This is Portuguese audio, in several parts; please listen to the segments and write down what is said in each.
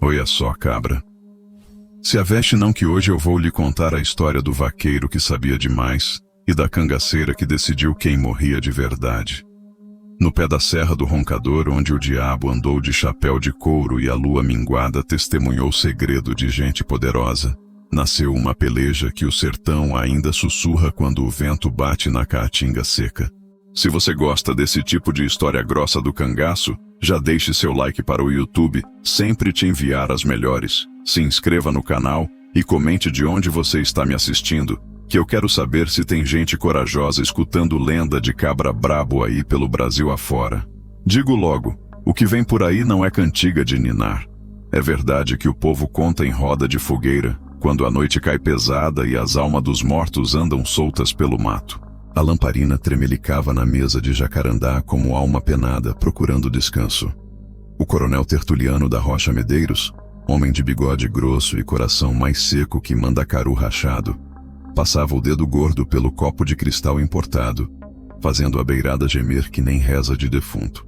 Olha só, cabra. Se aveste não que hoje eu vou lhe contar a história do vaqueiro que sabia demais e da cangaceira que decidiu quem morria de verdade. No pé da Serra do Roncador, onde o diabo andou de chapéu de couro e a lua minguada testemunhou segredo de gente poderosa, nasceu uma peleja que o sertão ainda sussurra quando o vento bate na caatinga seca. Se você gosta desse tipo de história grossa do cangaço, já deixe seu like para o YouTube, sempre te enviar as melhores. Se inscreva no canal e comente de onde você está me assistindo, que eu quero saber se tem gente corajosa escutando lenda de cabra brabo aí pelo Brasil afora. Digo logo, o que vem por aí não é cantiga de ninar. É verdade que o povo conta em roda de fogueira, quando a noite cai pesada e as almas dos mortos andam soltas pelo mato. A lamparina tremelicava na mesa de jacarandá como alma penada procurando descanso. O coronel Tertuliano da Rocha Medeiros, homem de bigode grosso e coração mais seco que mandacaru rachado, passava o dedo gordo pelo copo de cristal importado, fazendo a beirada gemer que nem reza de defunto.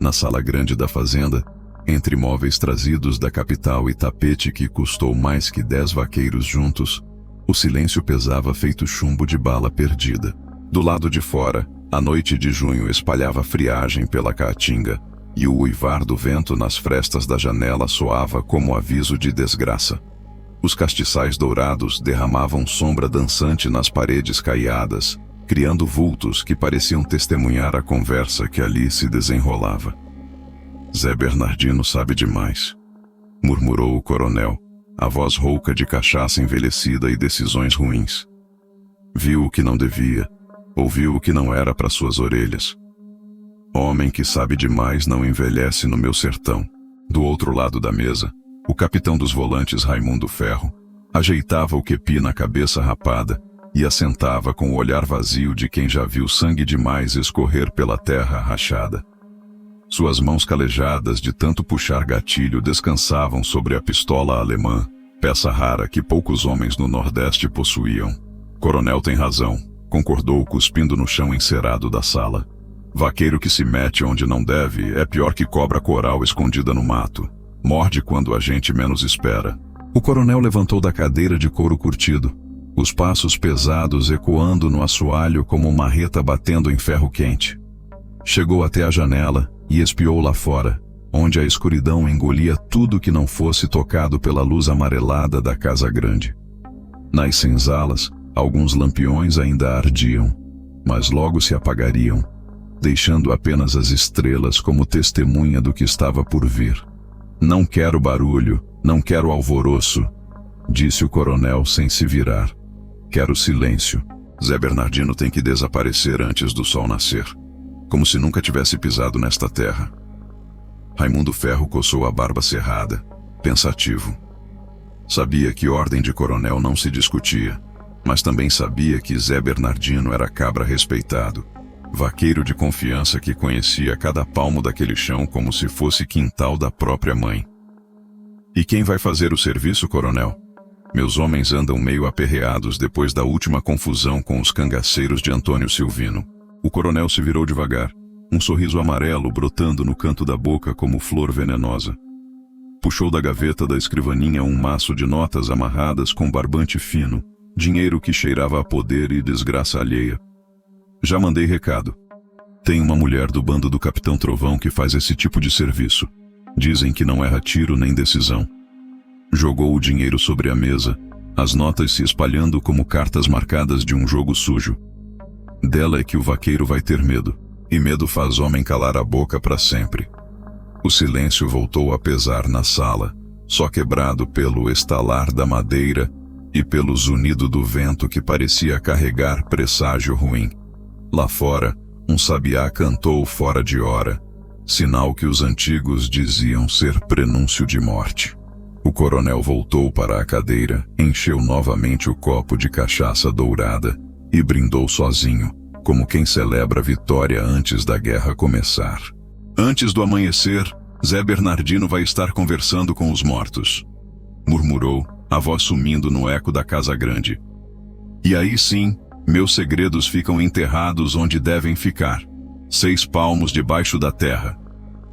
Na sala grande da fazenda, entre móveis trazidos da capital e tapete que custou mais que 10 vaqueiros juntos, o silêncio pesava feito chumbo de bala perdida. Do lado de fora, a noite de junho espalhava friagem pela caatinga, e o uivar do vento nas frestas da janela soava como aviso de desgraça. Os castiçais dourados derramavam sombra dançante nas paredes caiadas, criando vultos que pareciam testemunhar a conversa que ali se desenrolava. Zé Bernardino sabe demais, murmurou o coronel, a voz rouca de cachaça envelhecida e decisões ruins. Viu o que não devia, ouviu o que não era para suas orelhas. Homem que sabe demais não envelhece no meu sertão. Do outro lado da mesa, o capitão dos volantes Raimundo Ferro ajeitava o quepi na cabeça rapada e assentava com o olhar vazio de quem já viu sangue demais escorrer pela terra rachada. Suas mãos calejadas de tanto puxar gatilho descansavam sobre a pistola alemã, peça rara que poucos homens no Nordeste possuíam. Coronel tem razão, concordou cuspindo no chão encerado da sala. Vaqueiro que se mete onde não deve é pior que cobra coral escondida no mato. Morde quando a gente menos espera. O coronel levantou da cadeira de couro curtido, os passos pesados ecoando no assoalho como marreta batendo em ferro quente. Chegou até a janela e espiou lá fora, onde a escuridão engolia tudo que não fosse tocado pela luz amarelada da casa grande. Nas senzalas, alguns lampiões ainda ardiam, mas logo se apagariam, deixando apenas as estrelas como testemunha do que estava por vir. Não quero barulho, não quero alvoroço, disse o coronel sem se virar. Quero silêncio. Zé Bernardino tem que desaparecer antes do sol nascer, como se nunca tivesse pisado nesta terra. Raimundo Ferro coçou a barba cerrada, pensativo. Sabia que ordem de coronel não se discutia, mas também sabia que Zé Bernardino era cabra respeitado, vaqueiro de confiança que conhecia cada palmo daquele chão como se fosse quintal da própria mãe. E quem vai fazer o serviço, coronel? Meus homens andam meio aperreados depois da última confusão com os cangaceiros de Antônio Silvino. O coronel se virou devagar, um sorriso amarelo brotando no canto da boca como flor venenosa. Puxou da gaveta da escrivaninha um maço de notas amarradas com barbante fino, dinheiro que cheirava a poder e desgraça alheia. Já mandei recado. Tem uma mulher do bando do Capitão Trovão que faz esse tipo de serviço. Dizem que não erra tiro nem decisão. Jogou o dinheiro sobre a mesa, as notas se espalhando como cartas marcadas de um jogo sujo. Dela é que o vaqueiro vai ter medo, e medo faz homem calar a boca para sempre. O silêncio voltou a pesar na sala, só quebrado pelo estalar da madeira e pelo zunido do vento que parecia carregar presságio ruim. Lá fora, um sabiá cantou fora de hora, sinal que os antigos diziam ser prenúncio de morte. O coronel voltou para a cadeira, encheu novamente o copo de cachaça dourada e brindou sozinho, como quem celebra a vitória antes da guerra começar. Antes do amanhecer, Zé Bernardino vai estar conversando com os mortos, murmurou, a voz sumindo no eco da casa grande. E aí sim, meus segredos ficam enterrados onde devem ficar, 6 palmos debaixo da terra,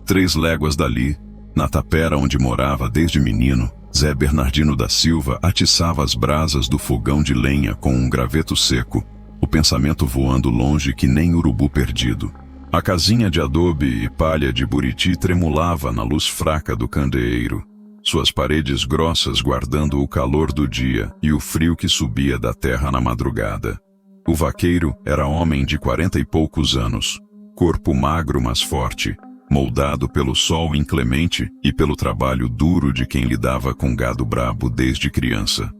3 léguas dali, Na tapera onde morava desde menino, Zé Bernardino da Silva atiçava as brasas do fogão de lenha com um graveto seco, o pensamento voando longe que nem urubu perdido. A casinha de adobe e palha de buriti tremulava na luz fraca do candeeiro, suas paredes grossas guardando o calor do dia e o frio que subia da terra na madrugada. O vaqueiro era homem de 40 e poucos anos, corpo magro mas forte, moldado pelo sol inclemente e pelo trabalho duro de quem lidava com gado brabo desde criança.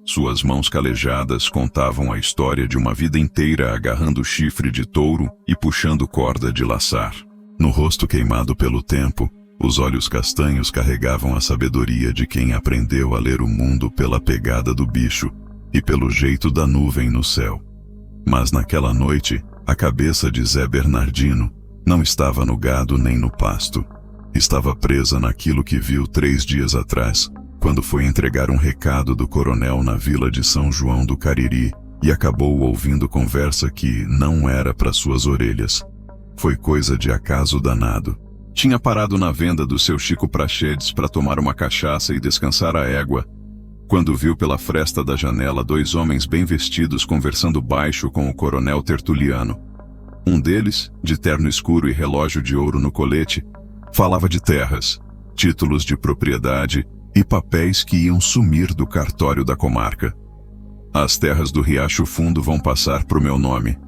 Suas mãos calejadas contavam a história de uma vida inteira agarrando chifre de touro e puxando corda de laçar. No rosto queimado pelo tempo, os olhos castanhos carregavam a sabedoria de quem aprendeu a ler o mundo pela pegada do bicho e pelo jeito da nuvem no céu. Mas naquela noite, a cabeça de Zé Bernardino não estava no gado nem no pasto. Estava presa naquilo que viu 3 dias atrás, quando foi entregar um recado do coronel na vila de São João do Cariri e acabou ouvindo conversa que não era para suas orelhas. Foi coisa de acaso danado. Tinha parado na venda do seu Chico Praxedes para tomar uma cachaça e descansar a égua, quando viu pela fresta da janela 2 homens bem vestidos conversando baixo com o coronel Tertuliano. Um deles, de terno escuro e relógio de ouro no colete, falava de terras, títulos de propriedade e papéis que iam sumir do cartório da comarca. As terras do Riacho Fundo vão passar pro meu nome,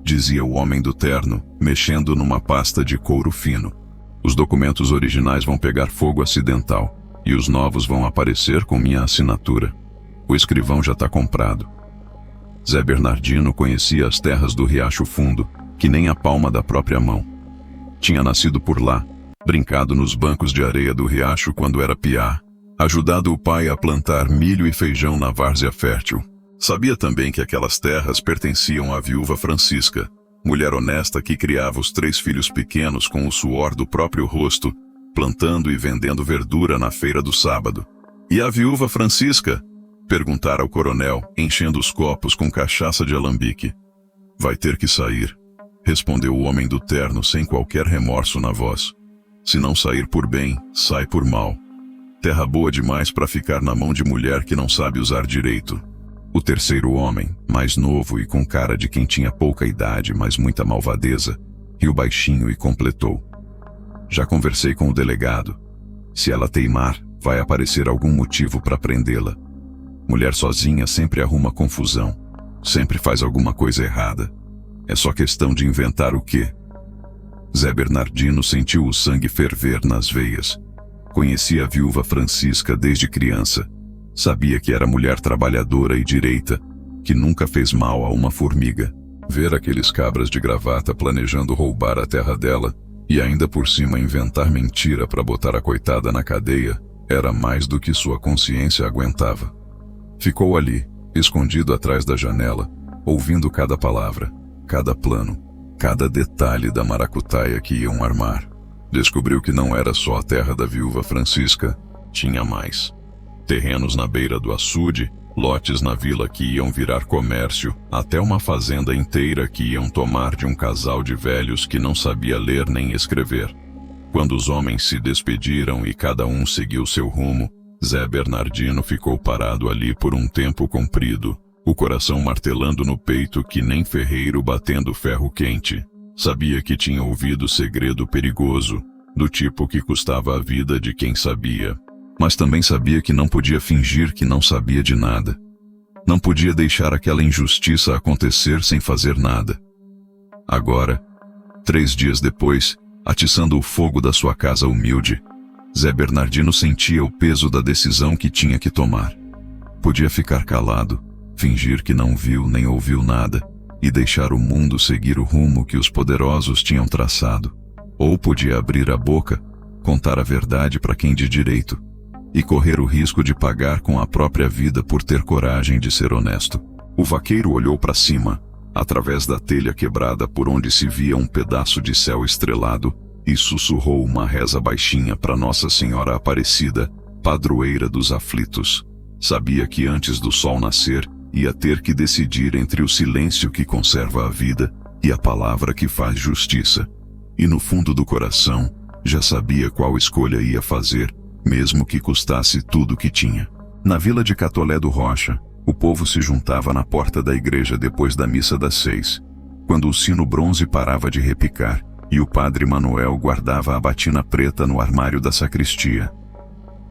dizia o homem do terno, mexendo numa pasta de couro fino. Os documentos originais vão pegar fogo acidental e os novos vão aparecer com minha assinatura. O escrivão já está comprado. Zé Bernardino conhecia as terras do Riacho Fundo, que nem a palma da própria mão. Tinha nascido por lá, brincado nos bancos de areia do riacho quando era piá, ajudado o pai a plantar milho e feijão na várzea fértil. Sabia também que aquelas terras pertenciam à viúva Francisca, mulher honesta que criava os 3 filhos pequenos com o suor do próprio rosto, plantando e vendendo verdura na feira do sábado. E a viúva Francisca? Perguntara o coronel, enchendo os copos com cachaça de alambique. Vai ter que sair, respondeu o homem do terno sem qualquer remorso na voz. Se não sair por bem, sai por mal. Terra boa demais para ficar na mão de mulher que não sabe usar direito. O terceiro homem, mais novo e com cara de quem tinha pouca idade, mas muita malvadeza, riu baixinho e completou. Já conversei com o delegado. Se ela teimar, vai aparecer algum motivo para prendê-la. Mulher sozinha sempre arruma confusão, sempre faz alguma coisa errada. É só questão de inventar o quê? Zé Bernardino sentiu o sangue ferver nas veias. Conhecia a viúva Francisca desde criança. Sabia que era mulher trabalhadora e direita, que nunca fez mal a uma formiga. Ver aqueles cabras de gravata planejando roubar a terra dela e ainda por cima inventar mentira para botar a coitada na cadeia era mais do que sua consciência aguentava. Ficou ali, escondido atrás da janela, ouvindo cada palavra, cada plano, cada detalhe da maracutaia que iam armar. Descobriu que não era só a terra da viúva Francisca, tinha mais. Terrenos na beira do açude, lotes na vila que iam virar comércio, até uma fazenda inteira que iam tomar de um casal de velhos que não sabia ler nem escrever. Quando os homens se despediram e cada um seguiu seu rumo, Zé Bernardino ficou parado ali por um tempo comprido, o coração martelando no peito que nem ferreiro batendo ferro quente. Sabia que tinha ouvido segredo perigoso, do tipo que custava a vida de quem sabia. Mas também sabia que não podia fingir que não sabia de nada. Não podia deixar aquela injustiça acontecer sem fazer nada. Agora, 3 dias depois, atiçando o fogo da sua casa humilde, Zé Bernardino sentia o peso da decisão que tinha que tomar. Podia ficar calado, fingir que não viu nem ouviu nada e deixar o mundo seguir o rumo que os poderosos tinham traçado. Ou podia abrir a boca, contar a verdade para quem de direito e correr o risco de pagar com a própria vida por ter coragem de ser honesto. O vaqueiro olhou para cima, através da telha quebrada por onde se via um pedaço de céu estrelado, e sussurrou uma reza baixinha para Nossa Senhora Aparecida, padroeira dos aflitos. Sabia que antes do sol nascer, ia ter que decidir entre o silêncio que conserva a vida e a palavra que faz justiça. E no fundo do coração, Já sabia qual escolha ia fazer, mesmo que custasse tudo o que tinha. Na vila de Catolé do Rocha, o povo se juntava na porta da igreja depois da missa das 6, quando o sino bronze parava de repicar e o padre Manuel guardava a batina preta no armário da sacristia.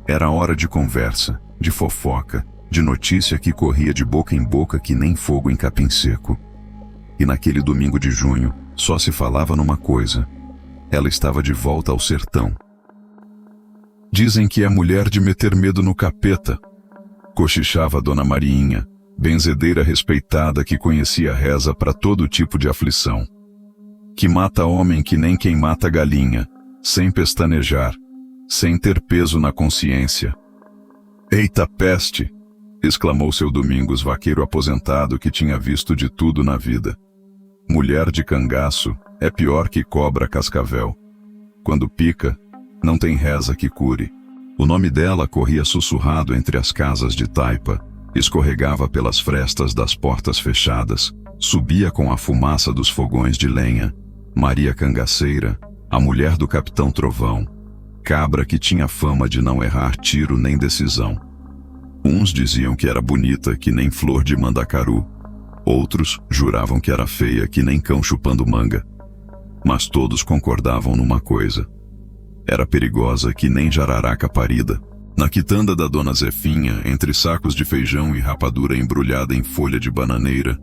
Era hora de conversa, de fofoca, de notícia que corria de boca em boca que nem fogo em capim seco. E naquele domingo de junho, só se falava numa coisa: ela estava de volta ao sertão. Dizem que é mulher de meter medo no capeta, cochichava Dona Mariinha, benzedeira respeitada que conhecia reza para todo tipo de aflição. Que mata homem que nem quem mata galinha, sem pestanejar, sem ter peso na consciência. Eita peste! Exclamou seu Domingos, vaqueiro aposentado que tinha visto de tudo na vida. Mulher de cangaço é pior que cobra cascavel. Quando pica, não tem reza que cure. O nome dela corria sussurrado entre as casas de taipa, escorregava pelas frestas das portas fechadas, subia com a fumaça dos fogões de lenha. Maria Cangaceira, a mulher do capitão Trovão, cabra que tinha fama de não errar tiro nem decisão. Uns diziam que era bonita que nem flor de mandacaru, outros juravam que era feia que nem cão chupando manga. Mas todos concordavam numa coisa: era perigosa que nem jararaca parida. Na quitanda da dona Zefinha, entre sacos de feijão e rapadura embrulhada em folha de bananeira,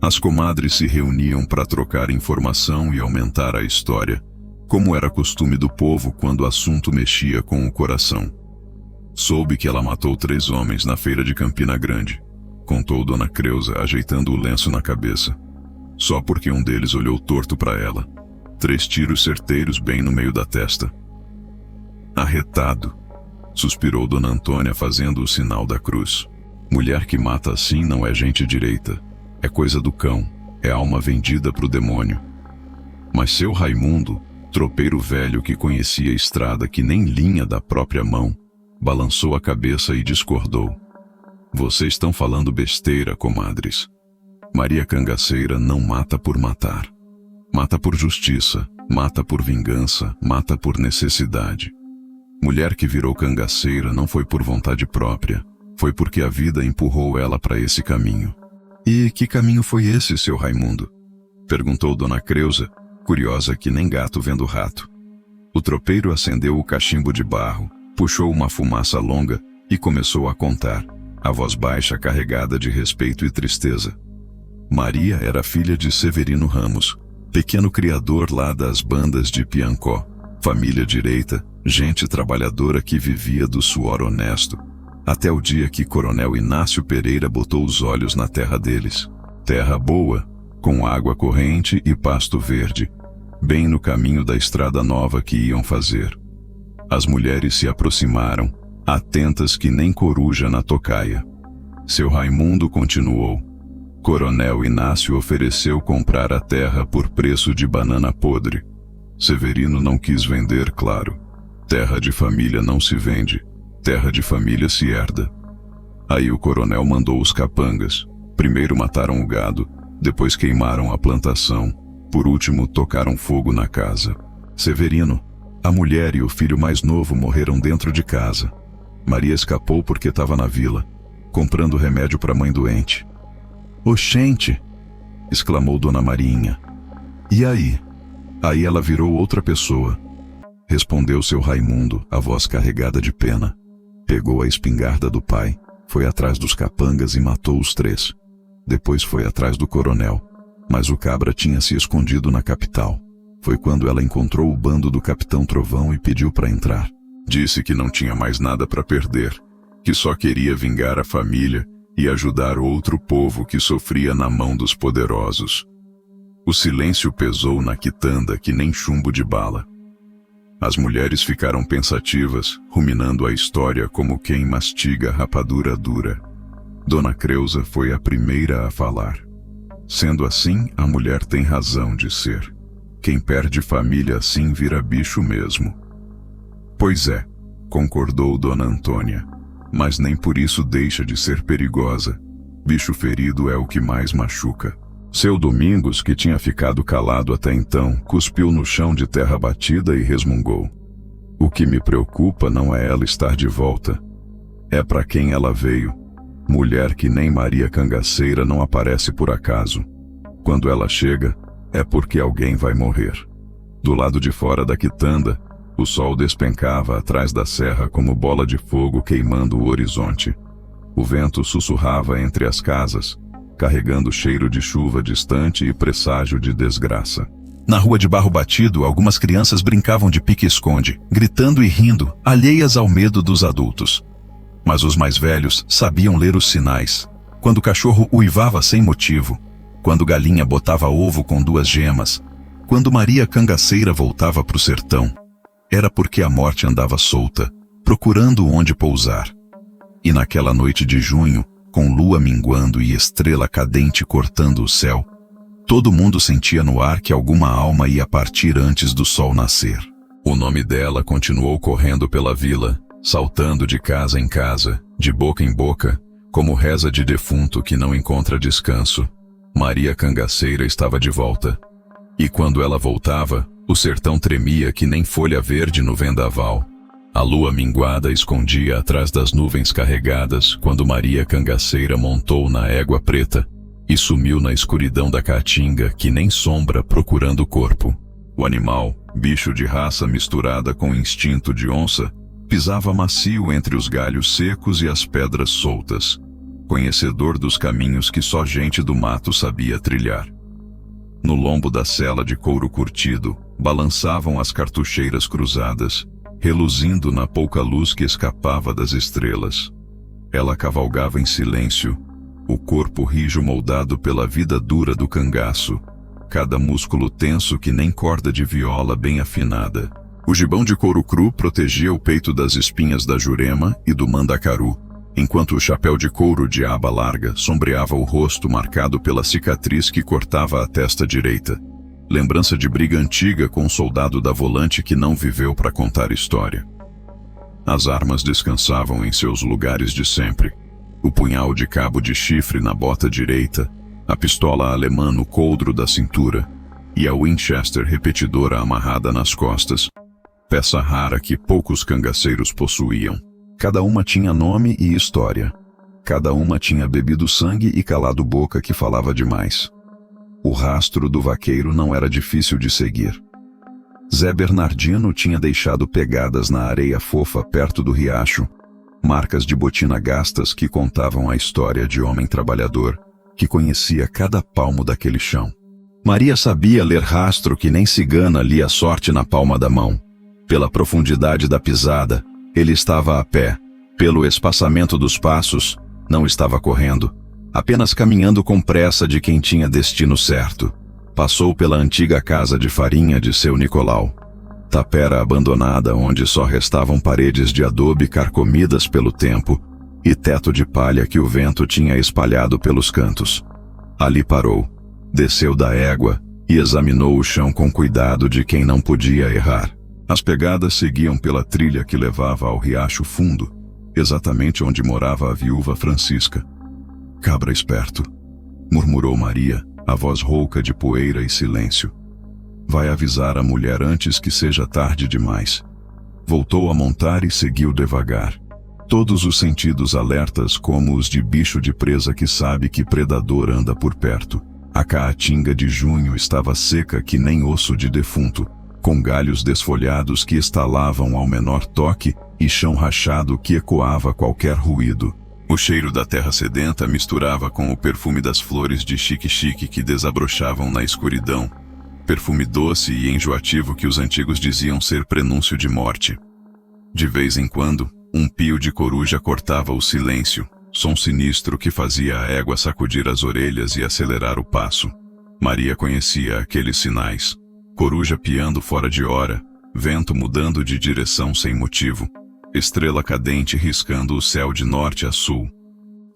as comadres se reuniam para trocar informação e aumentar a história, como era costume do povo quando o assunto mexia com o coração. Soube que ela matou 3 homens na feira de Campina Grande, contou Dona Creusa, ajeitando o lenço na cabeça. Só porque um deles olhou torto para ela. 3 tiros certeiros bem no meio da testa. Arretado, suspirou Dona Antônia fazendo o sinal da cruz. Mulher que mata assim não é gente direita. É coisa do cão, é alma vendida pro demônio. Mas seu Raimundo, tropeiro velho que conhecia a estrada que nem linha da própria mão, balançou a cabeça e discordou. Vocês estão falando besteira, comadres. Maria Cangaceira não mata por matar. Mata por justiça, mata por vingança, mata por necessidade. Mulher que virou cangaceira não foi por vontade própria, foi porque a vida empurrou ela para esse caminho. E que caminho foi esse, seu Raimundo? Perguntou Dona Creusa, curiosa que nem gato vendo rato. O tropeiro acendeu o cachimbo de barro, puxou uma fumaça longa e começou a contar, a voz baixa carregada de respeito e tristeza. Maria era filha de Severino Ramos, pequeno criador lá das bandas de Piancó, família direita, gente trabalhadora que vivia do suor honesto, até o dia que Coronel Inácio Pereira botou os olhos na terra deles. Terra boa, com água corrente e pasto verde, bem no caminho da estrada nova que iam fazer. As mulheres se aproximaram, atentas que nem coruja na tocaia. Seu Raimundo continuou. Coronel Inácio ofereceu comprar a terra por preço de banana podre. Severino não quis vender, claro. Terra de família não se vende. Terra de família se herda. Aí o coronel mandou os capangas. Primeiro mataram o gado, depois queimaram a plantação, por último tocaram fogo na casa. Severino, a mulher e o filho mais novo morreram dentro de casa. Maria escapou porque estava na vila, comprando remédio para a mãe doente. Oxente! Exclamou Dona Mariinha. E aí? Aí ela virou outra pessoa. Respondeu seu Raimundo, a voz carregada de pena. Pegou a espingarda do pai, foi atrás dos capangas e matou os 3. Depois foi atrás do coronel, mas o cabra tinha se escondido na capital. Foi quando ela encontrou o bando do capitão Trovão e pediu para entrar. Disse que não tinha mais nada para perder, que só queria vingar a família e ajudar outro povo que sofria na mão dos poderosos. O silêncio pesou na quitanda que nem chumbo de bala. As mulheres ficaram pensativas, ruminando a história como quem mastiga rapadura dura. Dona Creusa foi a primeira a falar. Sendo assim, a mulher tem razão de ser. Quem perde família assim vira bicho mesmo. Pois é, concordou Dona Antônia, mas nem por isso deixa de ser perigosa. Bicho ferido é o que mais machuca. Seu Domingos, que tinha ficado calado até então, cuspiu no chão de terra batida e resmungou. O que me preocupa não é ela estar de volta. É para quem ela veio. Mulher que nem Maria Cangaceira não aparece por acaso. Quando ela chega, é porque alguém vai morrer. Do lado de fora da quitanda, o sol despencava atrás da serra como bola de fogo queimando o horizonte. O vento sussurrava entre as casas, carregando cheiro de chuva distante e presságio de desgraça. Na rua de barro batido, algumas crianças brincavam de pique-esconde, gritando e rindo, alheias ao medo dos adultos. Mas os mais velhos sabiam ler os sinais. Quando o cachorro uivava sem motivo, quando galinha botava ovo com 2 gemas, quando Maria Cangaceira voltava pro sertão, era porque a morte andava solta, procurando onde pousar. E naquela noite de junho, com lua minguando e estrela cadente cortando o céu, todo mundo sentia no ar que alguma alma ia partir antes do sol nascer. O nome dela continuou correndo pela vila, saltando de casa em casa, de boca em boca, como reza de defunto que não encontra descanso. Maria Cangaceira estava de volta. E quando ela voltava, o sertão tremia que nem folha verde no vendaval. A lua minguada escondia atrás das nuvens carregadas quando Maria Cangaceira montou na égua preta e sumiu na escuridão da caatinga que nem sombra procurando o corpo. O animal, bicho de raça misturada com instinto de onça, pisava macio entre os galhos secos e as pedras soltas, conhecedor dos caminhos que só gente do mato sabia trilhar. No lombo da sela de couro curtido, balançavam as cartucheiras cruzadas, reluzindo na pouca luz que escapava das estrelas. Ela cavalgava em silêncio, o corpo rijo moldado pela vida dura do cangaço, cada músculo tenso que nem corda de viola bem afinada. O gibão de couro cru protegia o peito das espinhas da jurema e do mandacaru, enquanto o chapéu de couro de aba larga sombreava o rosto marcado pela cicatriz que cortava a testa direita. Lembrança de briga antiga com um soldado da volante que não viveu para contar história. As armas descansavam em seus lugares de sempre. O punhal de cabo de chifre na bota direita, a pistola alemã no coldro da cintura e a Winchester repetidora amarrada nas costas, peça rara que poucos cangaceiros possuíam. Cada uma tinha nome e história. Cada uma tinha bebido sangue e calado boca que falava demais. O rastro do vaqueiro não era difícil de seguir. Zé Bernardino tinha deixado pegadas na areia fofa perto do riacho, marcas de botina gastas que contavam a história de homem trabalhador, que conhecia cada palmo daquele chão. Maria sabia ler rastro que nem cigana lia sorte na palma da mão. Pela profundidade da pisada, ele estava a pé. Pelo espaçamento dos passos, não estava correndo, apenas caminhando com pressa de quem tinha destino certo. Passou pela antiga casa de farinha de seu Nicolau. Tapera abandonada onde só restavam paredes de adobe carcomidas pelo tempo e teto de palha que o vento tinha espalhado pelos cantos. Ali parou, desceu da égua e examinou o chão com cuidado de quem não podia errar. As pegadas seguiam pela trilha que levava ao riacho fundo, exatamente onde morava a viúva Francisca. Cabra esperto, murmurou Maria, a voz rouca de poeira e silêncio. Vai avisar a mulher antes que seja tarde demais. Voltou a montar e seguiu devagar. Todos os sentidos alertas como os de bicho de presa que sabe que predador anda por perto. A caatinga de junho estava seca que nem osso de defunto, com galhos desfolhados que estalavam ao menor toque e chão rachado que ecoava qualquer ruído. O cheiro da terra sedenta misturava com o perfume das flores de xique-xique que desabrochavam na escuridão. Perfume doce e enjoativo que os antigos diziam ser prenúncio de morte. De vez em quando, um pio de coruja cortava o silêncio, som sinistro que fazia a égua sacudir as orelhas e acelerar o passo. Maria conhecia aqueles sinais. Coruja piando fora de hora, vento mudando de direção sem motivo, estrela cadente riscando o céu de norte a sul.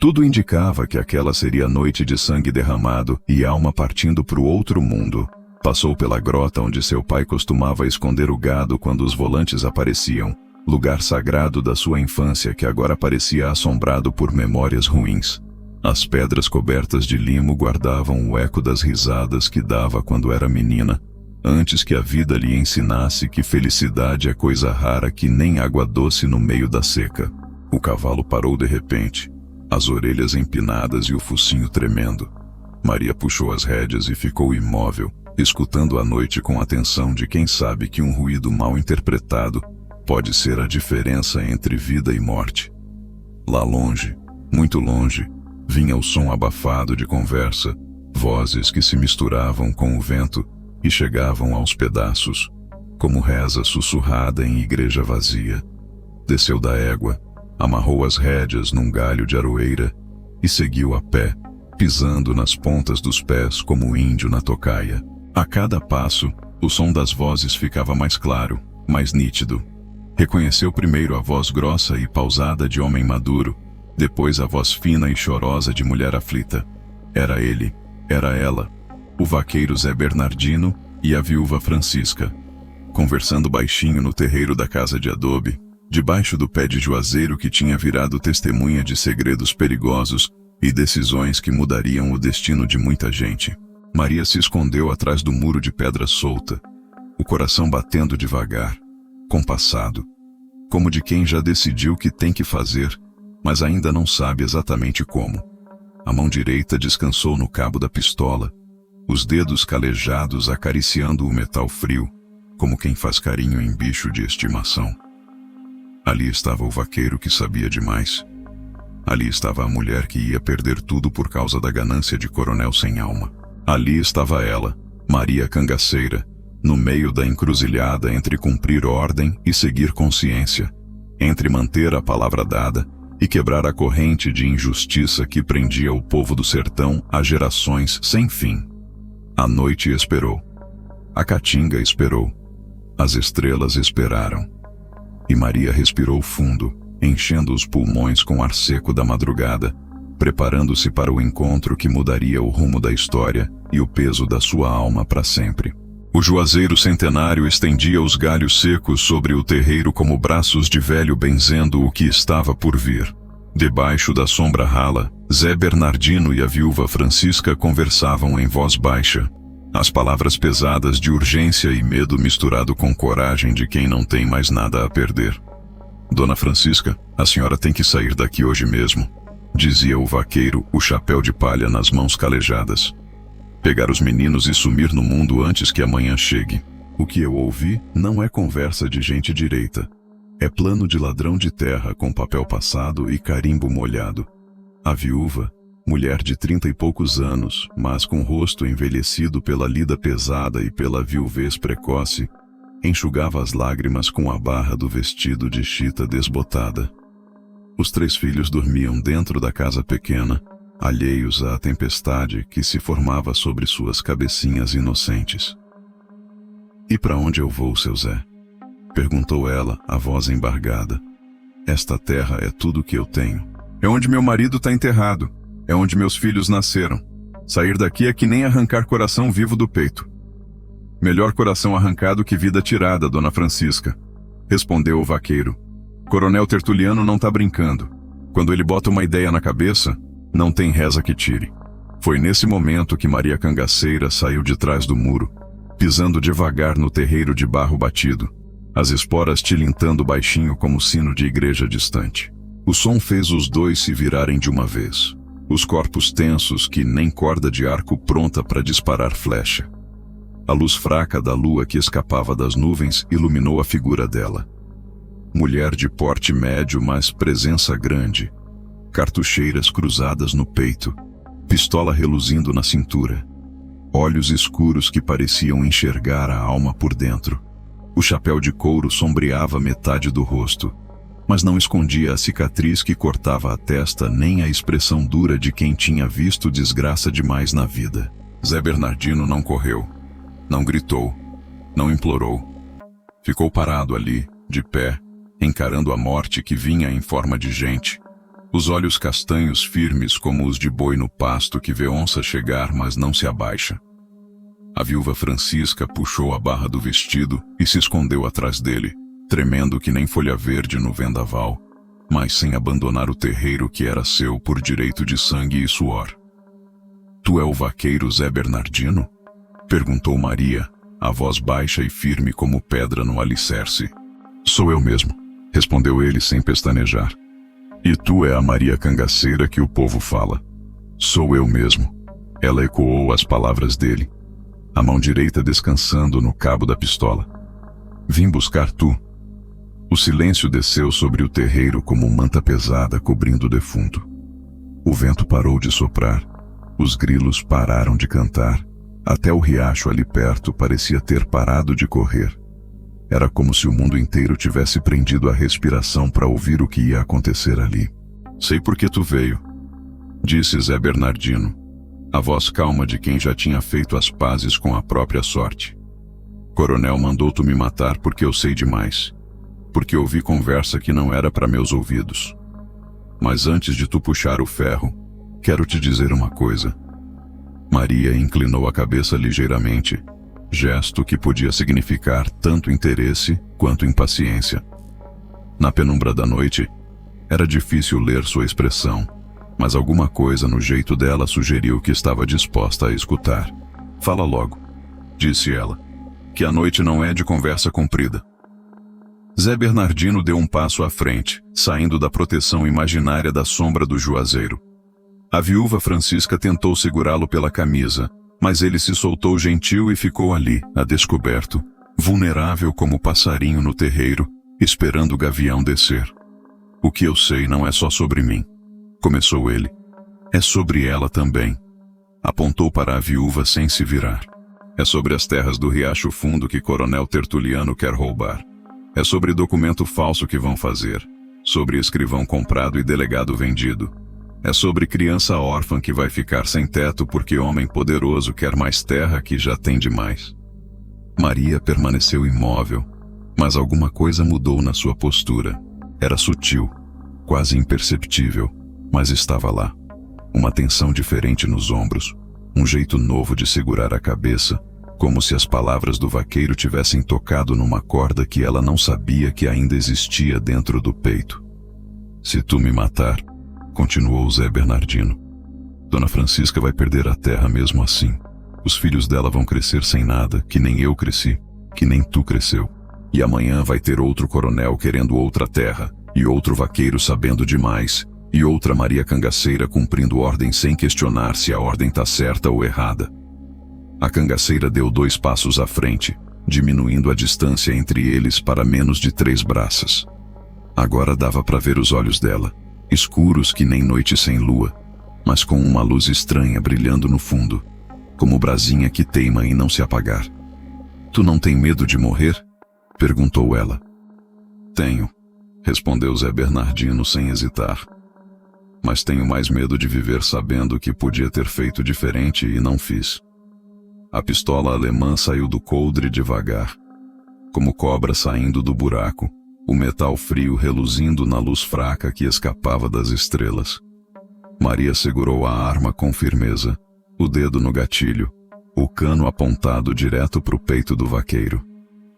Tudo indicava que aquela seria noite de sangue derramado e alma partindo para o outro mundo. Passou pela grota onde seu pai costumava esconder o gado quando os volantes apareciam, lugar sagrado da sua infância que agora parecia assombrado por memórias ruins. As pedras cobertas de limo guardavam o eco das risadas que dava quando era menina, antes que a vida lhe ensinasse que felicidade é coisa rara que nem água doce no meio da seca. O cavalo parou de repente, as orelhas empinadas e o focinho tremendo. Maria puxou as rédeas e ficou imóvel, escutando a noite com atenção de quem sabe que um ruído mal interpretado pode ser a diferença entre vida e morte. Lá longe, muito longe, vinha o som abafado de conversa, vozes que se misturavam com o vento e chegavam aos pedaços, como reza sussurrada em igreja vazia. Desceu da égua, amarrou as rédeas num galho de aroeira e seguiu a pé, pisando nas pontas dos pés como índio na tocaia. A cada passo, o som das vozes ficava mais claro, mais nítido. Reconheceu primeiro a voz grossa e pausada de homem maduro, depois a voz fina e chorosa de mulher aflita. Era ele, era ela, o vaqueiro Zé Bernardino e a viúva Francisca, conversando baixinho no terreiro da casa de adobe, debaixo do pé de juazeiro que tinha virado testemunha de segredos perigosos e decisões que mudariam o destino de muita gente. Maria se escondeu atrás do muro de pedra solta, o coração batendo devagar, compassado, como de quem já decidiu o que tem que fazer, mas ainda não sabe exatamente como. A mão direita descansou no cabo da pistola, os dedos calejados acariciando o metal frio, como quem faz carinho em bicho de estimação. Ali estava o vaqueiro que sabia demais. Ali estava a mulher que ia perder tudo por causa da ganância de coronel sem alma. Ali estava ela, Maria Cangaceira, no meio da encruzilhada entre cumprir ordem e seguir consciência, entre manter a palavra dada e quebrar a corrente de injustiça que prendia o povo do sertão há gerações sem fim. A noite esperou. A caatinga esperou. As estrelas esperaram. E Maria respirou fundo, enchendo os pulmões com ar seco da madrugada, preparando-se para o encontro que mudaria o rumo da história e o peso da sua alma para sempre. O juazeiro centenário estendia os galhos secos sobre o terreiro como braços de velho benzendo o que estava por vir. Debaixo da sombra rala, Zé Bernardino e a viúva Francisca conversavam em voz baixa, as palavras pesadas de urgência e medo misturado com coragem de quem não tem mais nada a perder. Dona Francisca, a senhora tem que sair daqui hoje mesmo, dizia o vaqueiro, o chapéu de palha nas mãos calejadas. Pegar os meninos e sumir no mundo antes que amanhã chegue. O que eu ouvi não é conversa de gente direita. É plano de ladrão de terra com papel passado e carimbo molhado. A viúva, mulher de 30 e poucos anos, mas com rosto envelhecido pela lida pesada e pela viuvez precoce, enxugava as lágrimas com a barra do vestido de chita desbotada. Os 3 filhos dormiam dentro da casa pequena, alheios à tempestade que se formava sobre suas cabecinhas inocentes. "E para onde eu vou, seu Zé?" perguntou ela, a voz embargada. "Esta terra é tudo o que eu tenho. É onde meu marido está enterrado. É onde meus filhos nasceram. Sair daqui é que nem arrancar coração vivo do peito." "Melhor coração arrancado que vida tirada, Dona Francisca", respondeu o vaqueiro. "Coronel Tertuliano não está brincando. Quando ele bota uma ideia na cabeça, não tem reza que tire." Foi nesse momento que Maria Cangaceira saiu de trás do muro, pisando devagar no terreiro de barro batido, as esporas tilintando baixinho como sino de igreja distante. O som fez os dois se virarem de uma vez, os corpos tensos que nem corda de arco pronta para disparar flecha. A luz fraca da lua que escapava das nuvens iluminou a figura dela. Mulher de porte médio, mas presença grande, cartucheiras cruzadas no peito, pistola reluzindo na cintura, olhos escuros que pareciam enxergar a alma por dentro. O chapéu de couro sombreava metade do rosto, mas não escondia a cicatriz que cortava a testa nem a expressão dura de quem tinha visto desgraça demais na vida. Zé Bernardino não correu, não gritou, não implorou. Ficou parado ali, de pé, encarando a morte que vinha em forma de gente, os olhos castanhos firmes como os de boi no pasto que vê onça chegar mas não se abaixa. A viúva Francisca puxou a barra do vestido e se escondeu atrás dele, tremendo que nem folha verde no vendaval, mas sem abandonar o terreiro que era seu por direito de sangue e suor. "Tu é o vaqueiro Zé Bernardino?" perguntou Maria, a voz baixa e firme como pedra no alicerce. Sou eu mesmo, respondeu ele sem pestanejar. E tu é a Maria Cangaceira que o povo fala. Sou eu mesmo. Ela ecoou as palavras dele, a mão direita descansando no cabo da pistola. Vim buscar tu. O silêncio desceu sobre o terreiro como manta pesada cobrindo o defunto. O vento parou de soprar, os grilos pararam de cantar, até o riacho ali perto parecia ter parado de correr. Era como se o mundo inteiro tivesse prendido a respiração para ouvir o que ia acontecer ali. Sei por que tu veio, disse Zé Bernardino, a voz calma de quem já tinha feito as pazes com a própria sorte. Coronel mandou tu me matar porque eu sei demais, porque ouvi conversa que não era para meus ouvidos. Mas antes de tu puxar o ferro, quero te dizer uma coisa. Maria inclinou a cabeça ligeiramente, gesto que podia significar tanto interesse quanto impaciência. Na penumbra da noite, era difícil ler sua expressão, mas alguma coisa no jeito dela sugeriu que estava disposta a escutar. Fala logo, disse ela, que a noite não é de conversa comprida. Zé Bernardino deu um passo à frente, saindo da proteção imaginária da sombra do juazeiro. A viúva Francisca tentou segurá-lo pela camisa, mas ele se soltou gentil e ficou ali, a descoberto, vulnerável como passarinho no terreiro, esperando o gavião descer. O que eu sei não é só sobre mim, começou ele. É sobre ela também. Apontou para a viúva sem se virar. É sobre as terras do Riacho Fundo que Coronel Tertuliano quer roubar. É sobre documento falso que vão fazer. Sobre escrivão comprado e delegado vendido. É sobre criança órfã que vai ficar sem teto porque homem poderoso quer mais terra que já tem demais. Maria permaneceu imóvel, mas alguma coisa mudou na sua postura. Era sutil, quase imperceptível, mas estava lá. Uma tensão diferente nos ombros, um jeito novo de segurar a cabeça, como se as palavras do vaqueiro tivessem tocado numa corda que ela não sabia que ainda existia dentro do peito. Se tu me matar, continuou Zé Bernardino, Dona Francisca vai perder a terra mesmo assim. Os filhos dela vão crescer sem nada, que nem eu cresci, que nem tu cresceu. E amanhã vai ter outro coronel querendo outra terra, e outro vaqueiro sabendo demais, e outra Maria Cangaceira cumprindo ordem sem questionar se a ordem tá certa ou errada. A cangaceira deu 2 passos à frente, diminuindo a distância entre eles para menos de 3 braças. Agora dava para ver os olhos dela, escuros que nem noite sem lua, mas com uma luz estranha brilhando no fundo, como brasinha que teima em não se apagar. Tu não tem medo de morrer? Perguntou ela. Tenho, respondeu Zé Bernardino sem hesitar. Mas tenho mais medo de viver sabendo que podia ter feito diferente e não fiz. A pistola alemã saiu do coldre devagar, como cobra saindo do buraco, o metal frio reluzindo na luz fraca que escapava das estrelas. Maria segurou a arma com firmeza, o dedo no gatilho, o cano apontado direto para o peito do vaqueiro.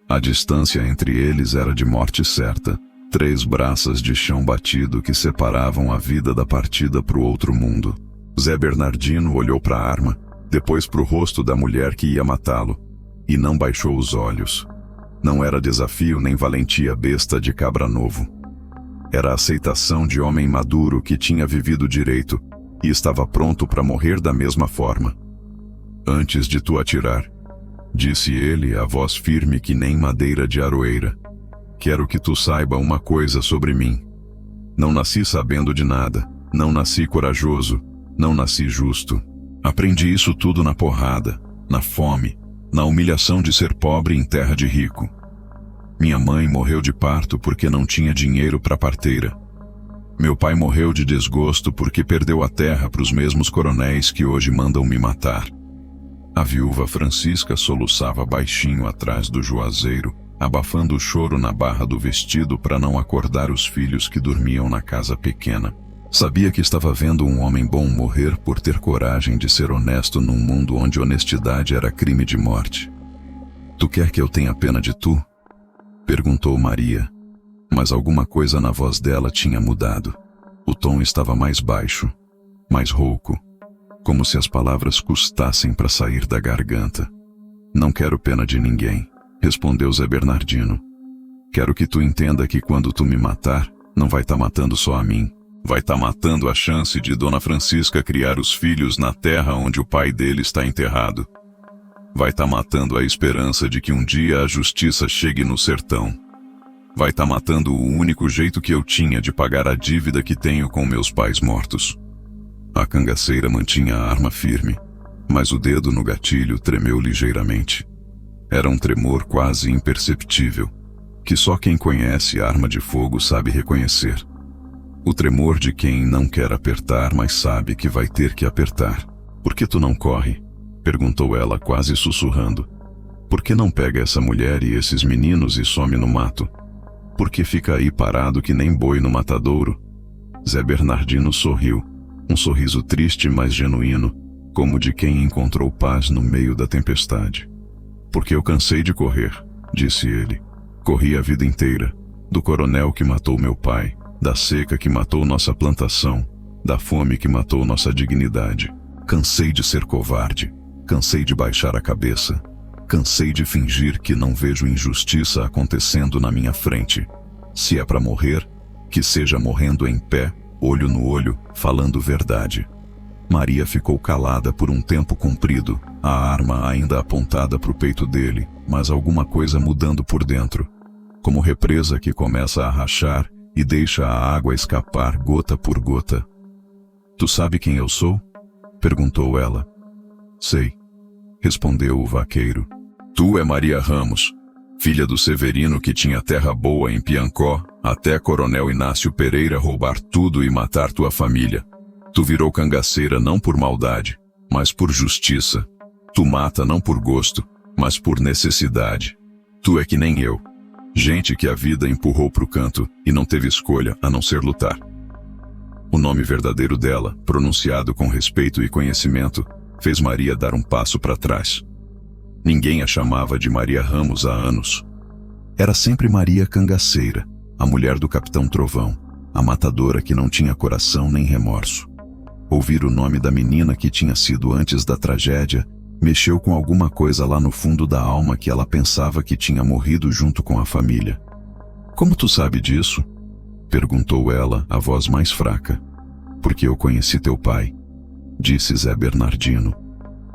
A distância entre eles era de morte certa, 3 braças de chão batido que separavam a vida da partida para o outro mundo. Zé Bernardino olhou para a arma, depois para o rosto da mulher que ia matá-lo, e não baixou os olhos. Não era desafio nem valentia besta de cabra novo. Era a aceitação de homem maduro que tinha vivido direito e estava pronto para morrer da mesma forma. Antes de tu atirar, disse ele, a voz firme que nem madeira de aroeira, quero que tu saiba uma coisa sobre mim. Não nasci sabendo de nada, não nasci corajoso, não nasci justo. Aprendi isso tudo na porrada, na fome, na humilhação de ser pobre em terra de rico. Minha mãe morreu de parto porque não tinha dinheiro para parteira. Meu pai morreu de desgosto porque perdeu a terra para os mesmos coronéis que hoje mandam me matar. A viúva Francisca soluçava baixinho atrás do juazeiro, abafando o choro na barra do vestido para não acordar os filhos que dormiam na casa pequena. Sabia que estava vendo um homem bom morrer por ter coragem de ser honesto num mundo onde honestidade era crime de morte. Tu quer que eu tenha pena de tu? Perguntou Maria, mas alguma coisa na voz dela tinha mudado. O tom estava mais baixo, mais rouco, como se as palavras custassem para sair da garganta. Não quero pena de ninguém, respondeu Zé Bernardino. Quero que tu entenda que quando tu me matar, não vai tá matando só a mim. Vai tá matando a chance de Dona Francisca criar os filhos na terra onde o pai dele está enterrado. Vai tá matando a esperança de que um dia a justiça chegue no sertão. Vai tá matando o único jeito que eu tinha de pagar a dívida que tenho com meus pais mortos. A cangaceira mantinha a arma firme, mas o dedo no gatilho tremeu ligeiramente. Era um tremor quase imperceptível, que só quem conhece arma de fogo sabe reconhecer. O tremor de quem não quer apertar, mas sabe que vai ter que apertar. Por que tu não corre? Perguntou ela quase sussurrando. Por que não pega essa mulher e esses meninos e some no mato? Por que fica aí parado que nem boi no matadouro? Zé Bernardino sorriu, um sorriso triste mas genuíno, como de quem encontrou paz no meio da tempestade. Porque eu cansei de correr, disse ele. Corri a vida inteira, do coronel que matou meu pai, da seca que matou nossa plantação, da fome que matou nossa dignidade. Cansei de ser covarde, cansei de baixar a cabeça, cansei de fingir que não vejo injustiça acontecendo na minha frente. Se é para morrer, que seja morrendo em pé, olho no olho, falando verdade. Maria ficou calada por um tempo comprido, a arma ainda apontada para o peito dele, mas alguma coisa mudando por dentro, como represa que começa a rachar e deixa a água escapar gota por gota. Tu sabe quem eu sou? Perguntou ela. Sei, respondeu o vaqueiro. Tu é Maria Ramos, filha do Severino que tinha terra boa em Piancó, até Coronel Inácio Pereira roubar tudo e matar tua família. Tu virou cangaceira não por maldade, mas por justiça. Tu mata não por gosto, mas por necessidade. Tu é que nem eu. Gente que a vida empurrou pro canto e não teve escolha a não ser lutar. O nome verdadeiro dela, pronunciado com respeito e conhecimento, fez Maria dar um passo para trás. Ninguém a chamava de Maria Ramos há anos. Era sempre Maria Cangaceira, a mulher do Capitão Trovão, a matadora que não tinha coração nem remorso. Ouvir o nome da menina que tinha sido antes da tragédia mexeu com alguma coisa lá no fundo da alma que ela pensava que tinha morrido junto com a família. Como tu sabe disso? Perguntou ela, a voz mais fraca. Porque eu conheci teu pai, disse Zé Bernardino.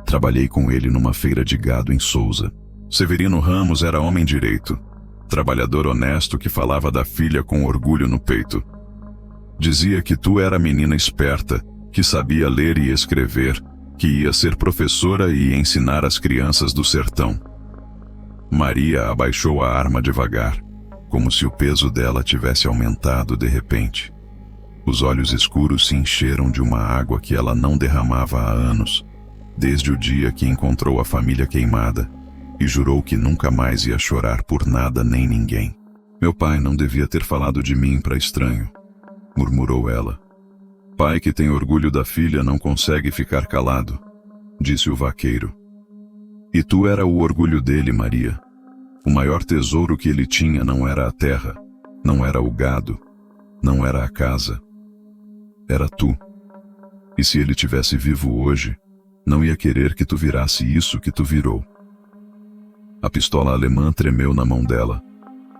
Trabalhei com ele numa feira de gado em Sousa. Severino Ramos era homem direito, trabalhador honesto que falava da filha com orgulho no peito. Dizia que tu era menina esperta, que sabia ler e escrever, que ia ser professora e ensinar as crianças do sertão. Maria abaixou a arma devagar, como se o peso dela tivesse aumentado de repente. Os olhos escuros se encheram de uma água que ela não derramava há anos, desde o dia que encontrou a família queimada, e jurou que nunca mais ia chorar por nada nem ninguém. Meu pai não devia ter falado de mim para estranho, murmurou ela. Pai que tem orgulho da filha não consegue ficar calado, disse o vaqueiro. E tu era o orgulho dele, Maria. O maior tesouro que ele tinha não era a terra, não era o gado, não era a casa. Era tu. E se ele tivesse vivo hoje, não ia querer que tu virasse isso que tu virou. A pistola alemã tremeu na mão dela.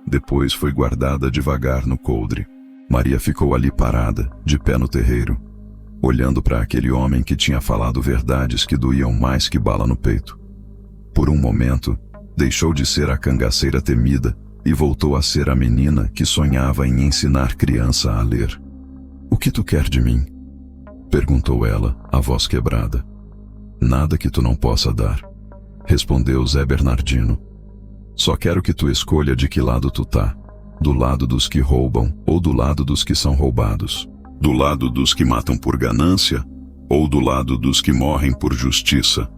Depois foi guardada devagar no coldre. Maria ficou ali parada, de pé no terreiro, olhando para aquele homem que tinha falado verdades que doíam mais que bala no peito. Por um momento, deixou de ser a cangaceira temida e voltou a ser a menina que sonhava em ensinar criança a ler. O que tu quer de mim? Perguntou ela, a voz quebrada. Nada que tu não possa dar, respondeu Zé Bernardino. Só quero que tu escolha de que lado tu tá. Do lado dos que roubam ou do lado dos que são roubados? Do lado dos que matam por ganância ou do lado dos que morrem por justiça?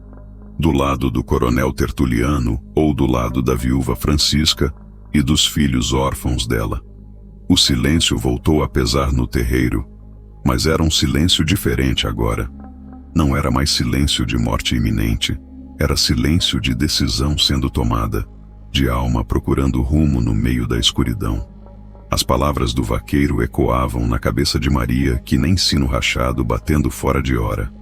Do lado do coronel Tertuliano ou do lado da viúva Francisca e dos filhos órfãos dela? O silêncio voltou a pesar no terreiro, mas era um silêncio diferente agora. Não era mais silêncio de morte iminente, era silêncio de decisão sendo tomada, de alma procurando rumo no meio da escuridão. As palavras do vaqueiro ecoavam na cabeça de Maria que nem sino rachado batendo fora de hora.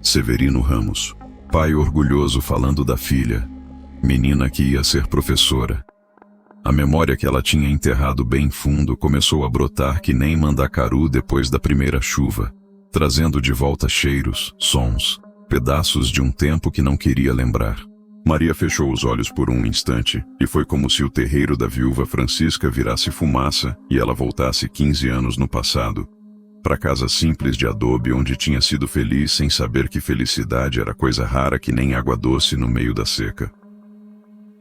Severino Ramos, pai orgulhoso falando da filha, menina que ia ser professora. A memória que ela tinha enterrado bem fundo começou a brotar que nem mandacaru depois da primeira chuva, trazendo de volta cheiros, sons, pedaços de um tempo que não queria lembrar. Maria fechou os olhos por um instante, e foi como se o terreiro da viúva Francisca virasse fumaça e ela voltasse 15 anos no passado, para a casa simples de adobe onde tinha sido feliz sem saber que felicidade era coisa rara que nem água doce no meio da seca.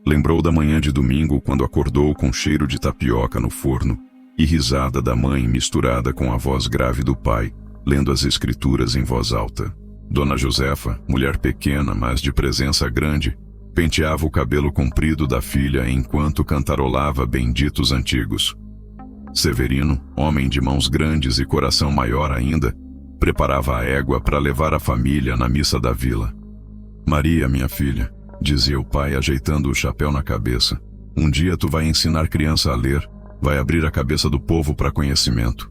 Lembrou da manhã de domingo quando acordou com cheiro de tapioca no forno e risada da mãe misturada com a voz grave do pai, lendo as escrituras em voz alta. Dona Josefa, mulher pequena, mas de presença grande, penteava o cabelo comprido da filha enquanto cantarolava benditos antigos. Severino, homem de mãos grandes e coração maior ainda, preparava a égua para levar a família na missa da vila. Maria, minha filha, dizia o pai ajeitando o chapéu na cabeça, um dia tu vai ensinar criança a ler, vai abrir a cabeça do povo para conhecimento.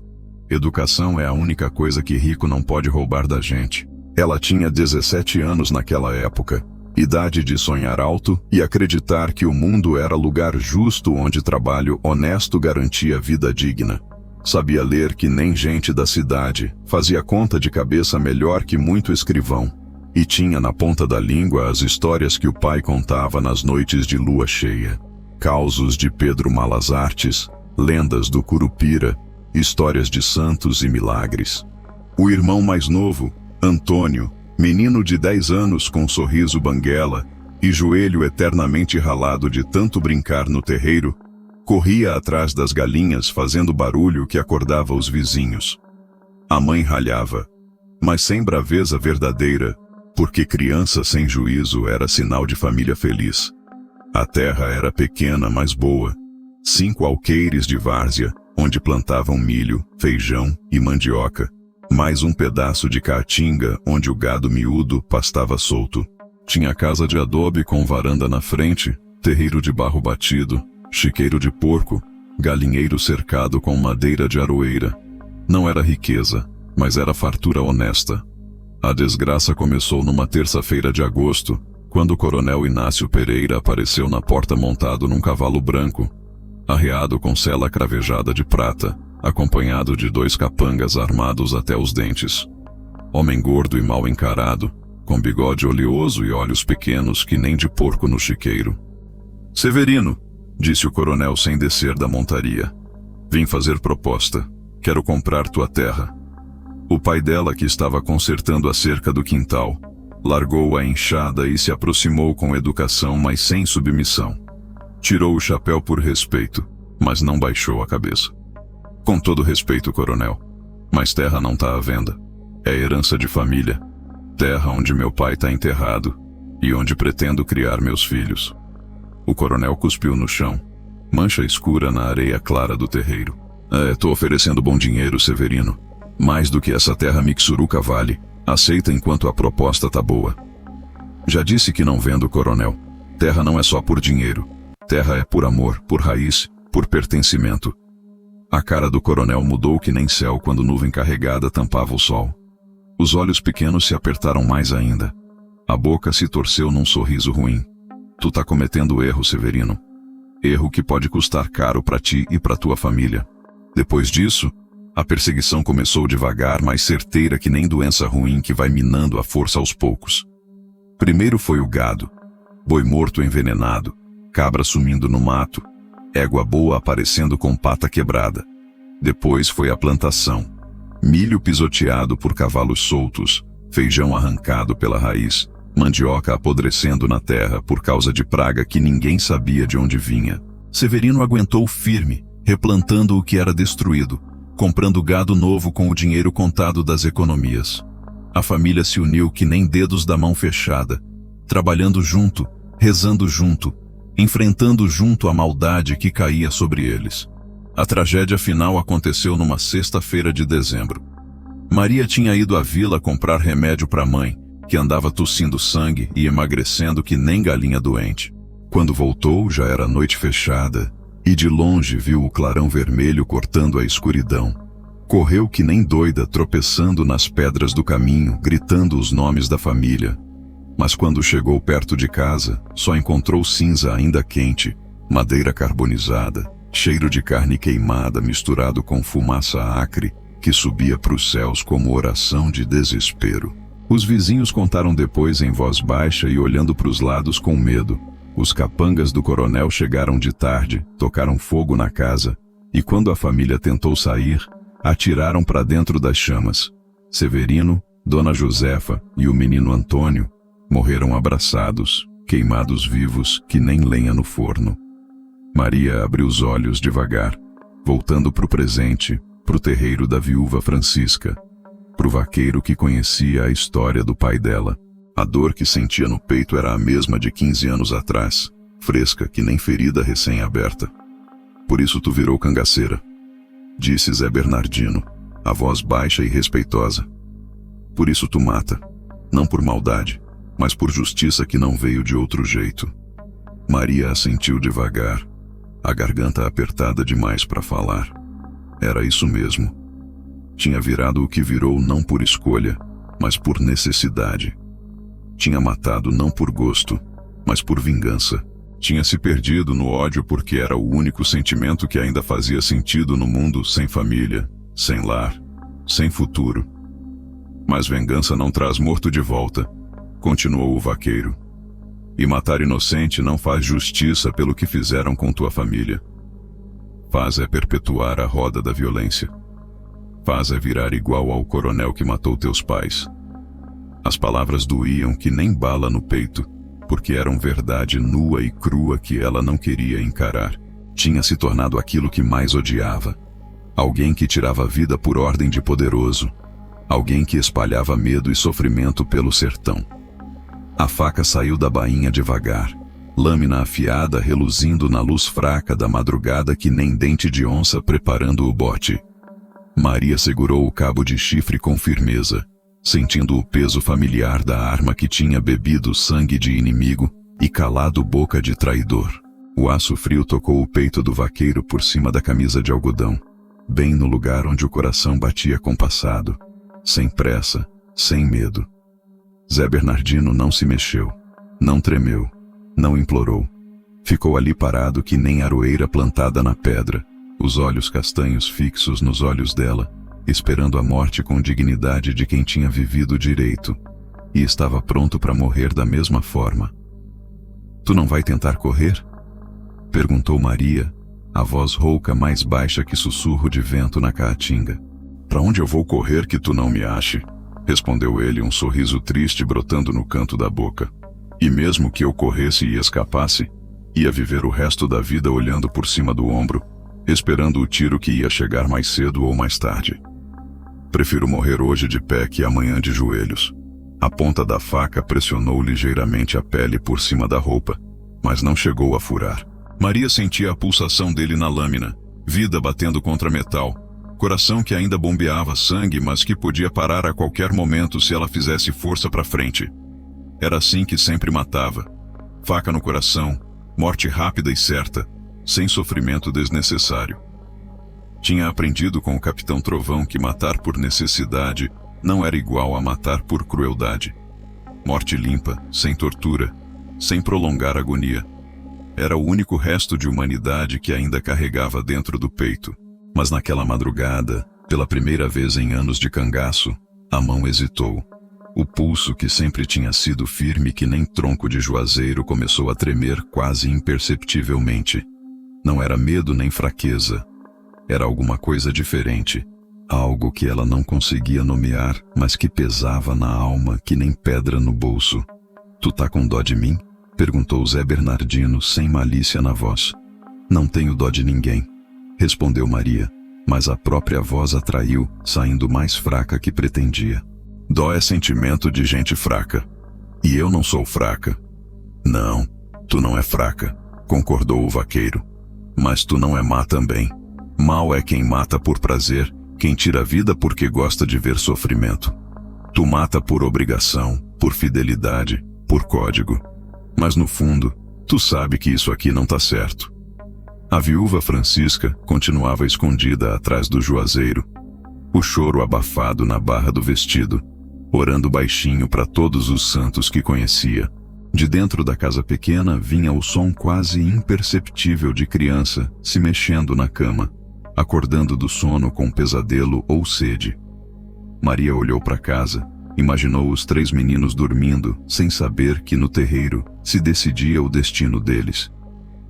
Educação é a única coisa que rico não pode roubar da gente. Ela tinha 17 anos naquela época, idade de sonhar alto e acreditar que o mundo era lugar justo onde trabalho honesto garantia vida digna. Sabia ler que nem gente da cidade, fazia conta de cabeça melhor que muito escrivão, e tinha na ponta da língua as histórias que o pai contava nas noites de lua cheia. Causos de Pedro Malas Artes, lendas do Curupira, histórias de santos e milagres. O irmão mais novo, Antônio, menino de 10 anos com sorriso banguela e joelho eternamente ralado de tanto brincar no terreiro, corria atrás das galinhas fazendo barulho que acordava os vizinhos. A mãe ralhava, mas sem braveza verdadeira, porque criança sem juízo era sinal de família feliz. A terra era pequena, mas boa. 5 alqueires de várzea, onde plantavam milho, feijão e mandioca. Mais um pedaço de caatinga, onde o gado miúdo pastava solto. Tinha casa de adobe com varanda na frente, terreiro de barro batido, chiqueiro de porco, galinheiro cercado com madeira de aroeira. Não era riqueza, mas era fartura honesta. A desgraça começou numa terça-feira de agosto, quando o coronel Inácio Pereira apareceu na porta montado num cavalo branco, arreado com sela cravejada de prata, acompanhado de 2 capangas armados até os dentes. Homem gordo e mal encarado, com bigode oleoso e olhos pequenos que nem de porco no chiqueiro. Severino, disse o coronel sem descer da montaria, vim fazer proposta, quero comprar tua terra. O pai dela, que estava consertando a cerca do quintal, largou a enxada e se aproximou com educação, mas sem submissão. Tirou o chapéu por respeito, mas não baixou a cabeça. Com todo respeito, coronel, mas terra não está à venda. É herança de família. Terra onde meu pai está enterrado e onde pretendo criar meus filhos. O coronel cuspiu no chão, mancha escura na areia clara do terreiro. Tô oferecendo bom dinheiro, Severino. Mais do que essa terra Mixuruca vale. Aceita enquanto a proposta tá boa. Já disse que não vendo, coronel. Terra não é só por dinheiro. Terra é por amor, por raiz, por pertencimento. A cara do coronel mudou que nem céu quando nuvem carregada tampava o sol. Os olhos pequenos se apertaram mais ainda. A boca se torceu num sorriso ruim. Tu tá cometendo erro, Severino. Erro que pode custar caro pra ti e pra tua família. Depois disso, a perseguição começou devagar, mais certeira que nem doença ruim que vai minando a força aos poucos. Primeiro foi o gado. Boi morto envenenado, cabra sumindo no mato, égua boa aparecendo com pata quebrada. Depois foi a plantação. Milho pisoteado por cavalos soltos, feijão arrancado pela raiz, mandioca apodrecendo na terra por causa de praga que ninguém sabia de onde vinha. Severino aguentou firme, replantando o que era destruído, comprando gado novo com o dinheiro contado das economias. A família se uniu que nem dedos da mão fechada, trabalhando junto, rezando junto, enfrentando junto a maldade que caía sobre eles. A tragédia final aconteceu numa sexta-feira de dezembro. Maria tinha ido à vila comprar remédio para a mãe, que andava tossindo sangue e emagrecendo que nem galinha doente. Quando voltou, já era noite fechada, e de longe viu o clarão vermelho cortando a escuridão. Correu que nem doida, tropeçando nas pedras do caminho, gritando os nomes da família. Mas quando chegou perto de casa, só encontrou cinza ainda quente, madeira carbonizada, cheiro de carne queimada misturado com fumaça acre que subia para os céus como oração de desespero. Os vizinhos contaram depois em voz baixa e olhando para os lados com medo. Os capangas do coronel chegaram de tarde, tocaram fogo na casa, e quando a família tentou sair, atiraram para dentro das chamas. Severino, Dona Josefa e o menino Antônio morreram abraçados, queimados vivos que nem lenha no forno. Maria abriu os olhos devagar, voltando para o presente, para o terreiro da viúva Francisca, para o vaqueiro que conhecia a história do pai dela. A dor que sentia no peito era a mesma de 15 anos atrás, fresca que nem ferida recém-aberta. Por isso tu virou cangaceira, disse Zé Bernardino, a voz baixa e respeitosa. Por isso tu mata, não por maldade, mas por justiça que não veio de outro jeito. Maria assentiu devagar, a garganta apertada demais para falar. Era isso mesmo. Tinha virado o que virou não por escolha, mas por necessidade. Tinha matado não por gosto, mas por vingança. Tinha se perdido no ódio porque era o único sentimento que ainda fazia sentido no mundo sem família, sem lar, sem futuro. Mas vingança não traz morto de volta, continuou o vaqueiro. E matar inocente não faz justiça pelo que fizeram com tua família. Faz é perpetuar a roda da violência. Faz é virar igual ao coronel que matou teus pais. As palavras doíam que nem bala no peito, porque eram verdade nua e crua que ela não queria encarar. Tinha se tornado aquilo que mais odiava. Alguém que tirava a vida por ordem de poderoso. Alguém que espalhava medo e sofrimento pelo sertão. A faca saiu da bainha devagar, lâmina afiada reluzindo na luz fraca da madrugada que nem dente de onça preparando o bote. Maria segurou o cabo de chifre com firmeza, sentindo o peso familiar da arma que tinha bebido sangue de inimigo e calado boca de traidor. O aço frio tocou o peito do vaqueiro por cima da camisa de algodão, bem no lugar onde o coração batia compassado, sem pressa, sem medo. Zé Bernardino não se mexeu, não tremeu, não implorou. Ficou ali parado que nem aroeira plantada na pedra, os olhos castanhos fixos nos olhos dela, esperando a morte com dignidade de quem tinha vivido direito, e estava pronto para morrer da mesma forma. Tu não vai tentar correr? Perguntou Maria, a voz rouca mais baixa que sussurro de vento na caatinga. Para onde eu vou correr que tu não me ache? Respondeu ele, um sorriso triste brotando no canto da boca. E mesmo que eu corresse e escapasse, ia viver o resto da vida olhando por cima do ombro, esperando o tiro que ia chegar mais cedo ou mais tarde. Prefiro morrer hoje de pé que amanhã de joelhos. A ponta da faca pressionou ligeiramente a pele por cima da roupa, mas não chegou a furar. Maria sentia a pulsação dele na lâmina, vida batendo contra metal, coração que ainda bombeava sangue, mas que podia parar a qualquer momento se ela fizesse força para frente. Era assim que sempre matava. Faca no coração, morte rápida e certa, sem sofrimento desnecessário. Tinha aprendido com o Capitão Trovão que matar por necessidade não era igual a matar por crueldade. Morte limpa, sem tortura, sem prolongar agonia. Era o único resto de humanidade que ainda carregava dentro do peito. Mas naquela madrugada, pela primeira vez em anos de cangaço, a mão hesitou. O pulso, que sempre tinha sido firme que nem tronco de juazeiro, começou a tremer quase imperceptivelmente. Não era medo nem fraqueza. Era alguma coisa diferente. Algo que ela não conseguia nomear, mas que pesava na alma que nem pedra no bolso. Tu tá com dó de mim? Perguntou Zé Bernardino sem malícia na voz. Não tenho dó de ninguém, respondeu Maria, mas a própria voz atraiu, saindo mais fraca que pretendia. Dó é sentimento de gente fraca. E eu não sou fraca. Não, tu não é fraca, concordou o vaqueiro. Mas tu não é má também. Mal é quem mata por prazer, quem tira a vida porque gosta de ver sofrimento. Tu mata por obrigação, por fidelidade, por código. Mas no fundo, tu sabe que isso aqui não tá certo. A viúva Francisca continuava escondida atrás do juazeiro, o choro abafado na barra do vestido, orando baixinho para todos os santos que conhecia. De dentro da casa pequena vinha o som quase imperceptível de criança se mexendo na cama, acordando do sono com pesadelo ou sede. Maria olhou para casa, imaginou os 3 meninos dormindo, sem saber que no terreiro se decidia o destino deles.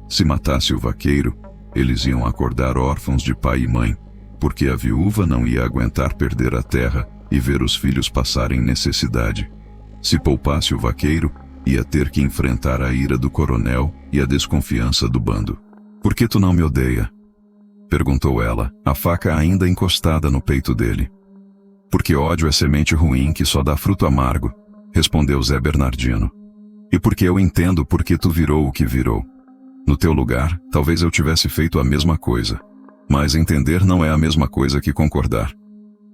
Se matasse o vaqueiro, eles iam acordar órfãos de pai e mãe, porque a viúva não ia aguentar perder a terra e ver os filhos passarem necessidade. Se poupasse o vaqueiro, ia ter que enfrentar a ira do coronel e a desconfiança do bando. "Por que tu não me odeia?" perguntou ela, a faca ainda encostada no peito dele. "Porque ódio é semente ruim que só dá fruto amargo", respondeu Zé Bernardino. "E porque eu entendo por que tu virou o que virou. No teu lugar, talvez eu tivesse feito a mesma coisa. Mas entender não é a mesma coisa que concordar."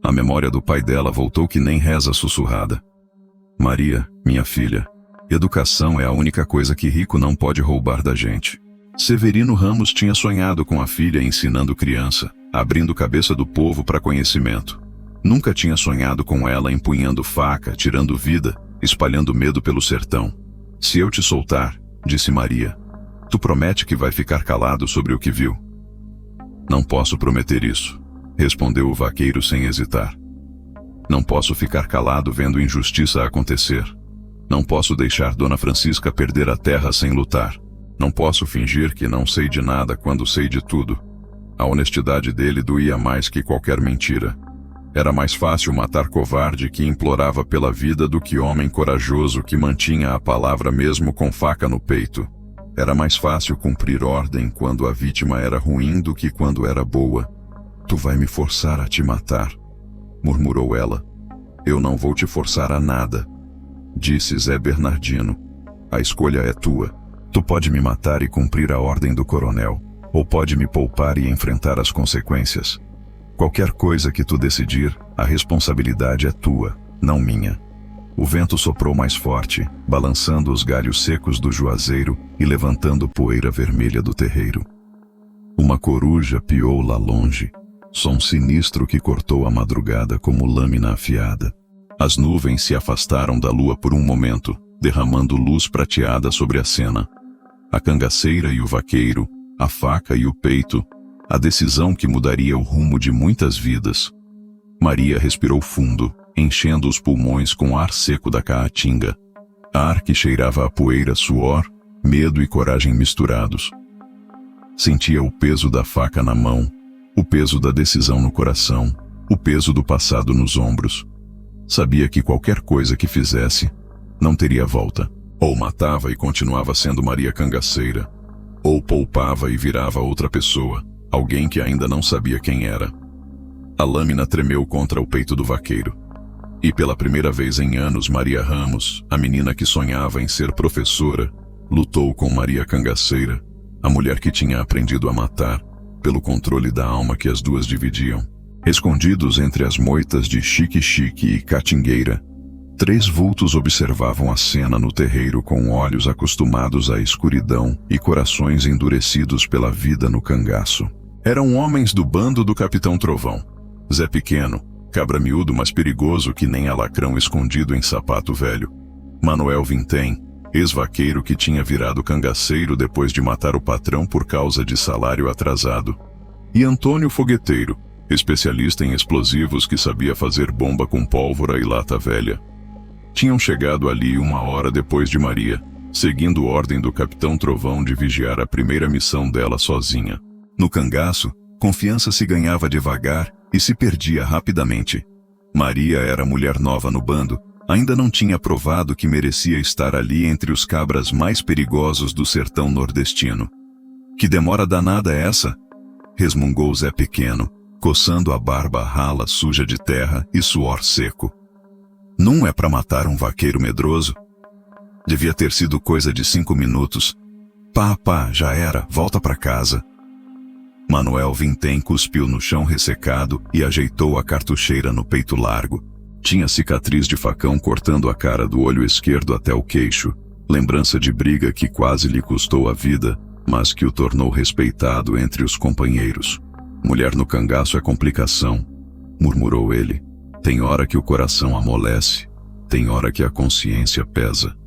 A memória do pai dela voltou que nem reza sussurrada. "Maria, minha filha, educação é a única coisa que rico não pode roubar da gente." Severino Ramos tinha sonhado com a filha ensinando criança, abrindo cabeça do povo para conhecimento. Nunca tinha sonhado com ela empunhando faca, tirando vida, espalhando medo pelo sertão. "Se eu te soltar", disse Maria, "tu promete que vai ficar calado sobre o que viu?" "Não posso prometer isso", respondeu o vaqueiro sem hesitar. "Não posso ficar calado vendo injustiça acontecer. Não posso deixar Dona Francisca perder a terra sem lutar. Não posso fingir que não sei de nada quando sei de tudo." A honestidade dele doía mais que qualquer mentira. Era mais fácil matar covarde que implorava pela vida do que homem corajoso que mantinha a palavra mesmo com faca no peito. Era mais fácil cumprir ordem quando a vítima era ruim do que quando era boa. "Tu vai me forçar a te matar", murmurou ela. "Eu não vou te forçar a nada", disse Zé Bernardino. "A escolha é tua. Tu pode me matar e cumprir a ordem do coronel, ou pode me poupar e enfrentar as consequências. Qualquer coisa que tu decidir, a responsabilidade é tua, não minha." O vento soprou mais forte, balançando os galhos secos do juazeiro e levantando poeira vermelha do terreiro. Uma coruja piou lá longe, som sinistro que cortou a madrugada como lâmina afiada. As nuvens se afastaram da lua por um momento, derramando luz prateada sobre a cena. A cangaceira e o vaqueiro, a faca e o peito, a decisão que mudaria o rumo de muitas vidas. Maria respirou fundo, enchendo os pulmões com ar seco da caatinga. Ar que cheirava a poeira, suor, medo e coragem misturados. Sentia o peso da faca na mão, o peso da decisão no coração, o peso do passado nos ombros. Sabia que qualquer coisa que fizesse, não teria volta. Ou matava e continuava sendo Maria Cangaceira, ou poupava e virava outra pessoa, alguém que ainda não sabia quem era. A lâmina tremeu contra o peito do vaqueiro. E pela primeira vez em anos, Maria Ramos, a menina que sonhava em ser professora, lutou com Maria Cangaceira, a mulher que tinha aprendido a matar, pelo controle da alma que as duas dividiam. Escondidos entre as moitas de Xique-Xique e Catingueira, 3 vultos observavam a cena no terreiro com olhos acostumados à escuridão e corações endurecidos pela vida no cangaço. Eram homens do bando do Capitão Trovão. Zé Pequeno, cabra miúdo mas perigoso que nem alacrão escondido em sapato velho. Manuel Vintém, ex-vaqueiro que tinha virado cangaceiro depois de matar o patrão por causa de salário atrasado. E Antônio Fogueteiro, especialista em explosivos que sabia fazer bomba com pólvora e lata velha. Tinham chegado ali 1 hora depois de Maria, seguindo ordem do Capitão Trovão de vigiar a primeira missão dela sozinha. No cangaço, confiança se ganhava devagar e se perdia rapidamente. Maria era mulher nova no bando, ainda não tinha provado que merecia estar ali entre os cabras mais perigosos do sertão nordestino. "Que demora danada é essa?" resmungou Zé Pequeno, coçando a barba rala suja de terra e suor seco. "Não é para matar um vaqueiro medroso? Devia ter sido coisa de 5 minutos. Pá, já era, volta para casa." Manuel Vintém cuspiu no chão ressecado e ajeitou a cartucheira no peito largo. Tinha cicatriz de facão cortando a cara do olho esquerdo até o queixo, lembrança de briga que quase lhe custou a vida, mas que o tornou respeitado entre os companheiros. "Mulher no cangaço é complicação", murmurou ele. "Tem hora que o coração amolece, tem hora que a consciência pesa.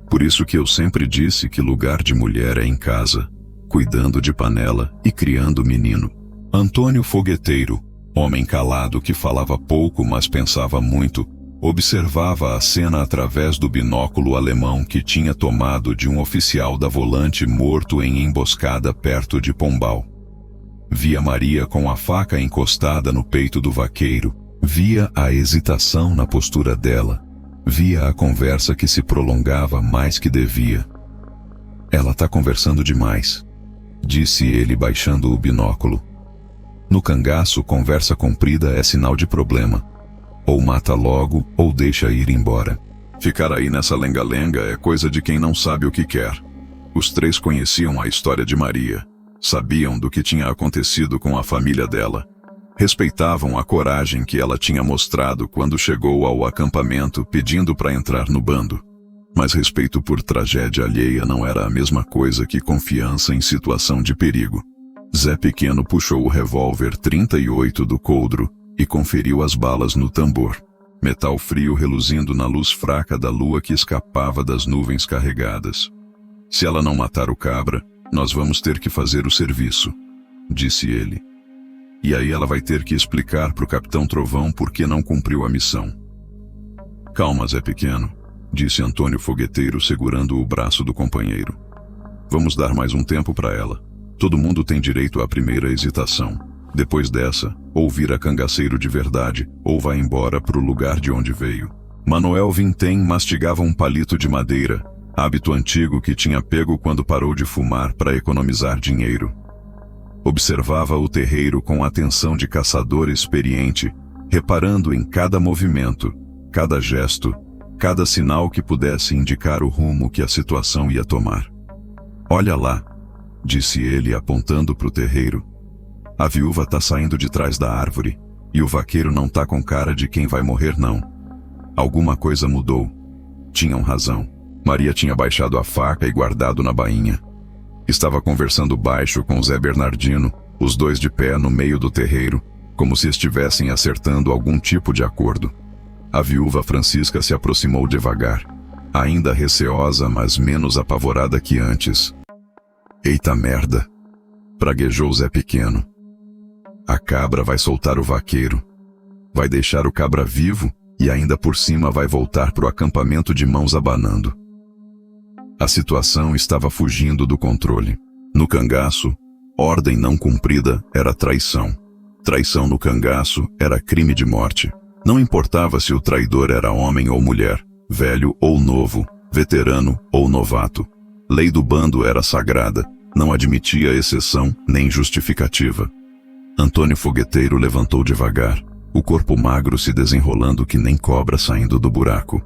Por isso que eu sempre disse que lugar de mulher é em casa, cuidando de panela e criando menino. Antônio Fogueteiro, homem calado que falava pouco mas pensava muito, observava a cena através do binóculo alemão que tinha tomado de um oficial da Volante morto em emboscada perto de Pombal. Via Maria com a faca encostada no peito do vaqueiro, via a hesitação na postura dela, via a conversa que se prolongava mais que devia. "Ela tá conversando demais", disse ele baixando o binóculo. No cangaço, conversa comprida é sinal de problema. Ou mata logo, ou deixa ir embora. Ficar aí nessa lenga-lenga é coisa de quem não sabe o que quer. Os três conheciam a história de Maria. Sabiam do que tinha acontecido com a família dela. Respeitavam a coragem que ela tinha mostrado quando chegou ao acampamento pedindo para entrar no bando. Mas respeito por tragédia alheia não era a mesma coisa que confiança em situação de perigo. Zé Pequeno puxou o revólver 38 do coldro e conferiu as balas no tambor. Metal frio reluzindo na luz fraca da lua que escapava das nuvens carregadas. "Se ela não matar o cabra, nós vamos ter que fazer o serviço", disse ele. "E aí ela vai ter que explicar pro Capitão Trovão por que não cumpriu a missão." "Calma, Zé Pequeno", disse Antônio Fogueteiro segurando o braço do companheiro. "Vamos dar mais um tempo para ela. Todo mundo tem direito à primeira hesitação. Depois dessa, ou vira cangaceiro de verdade, ou vai embora pro lugar de onde veio." Manuel Vintém mastigava um palito de madeira, hábito antigo que tinha pego quando parou de fumar para economizar dinheiro. Observava o terreiro com atenção de caçador experiente, reparando em cada movimento, cada gesto, cada sinal que pudesse indicar o rumo que a situação ia tomar. "Olha lá", disse ele apontando pro terreiro. "A viúva tá saindo de trás da árvore, e o vaqueiro não tá com cara de quem vai morrer não. Alguma coisa mudou." Tinham razão. Maria tinha baixado a faca e guardado na bainha. Estava conversando baixo com Zé Bernardino, os dois de pé no meio do terreiro, como se estivessem acertando algum tipo de acordo. A viúva Francisca se aproximou devagar, ainda receosa, mas menos apavorada que antes. "Eita merda", praguejou Zé Pequeno. "A cabra vai soltar o vaqueiro. Vai deixar o cabra vivo e ainda por cima vai voltar pro acampamento de mãos abanando." A situação estava fugindo do controle. No cangaço, ordem não cumprida era traição. Traição no cangaço era crime de morte. Não importava se o traidor era homem ou mulher, velho ou novo, veterano ou novato. Lei do bando era sagrada, não admitia exceção nem justificativa. Antônio Fogueteiro levantou devagar, o corpo magro se desenrolando que nem cobra saindo do buraco.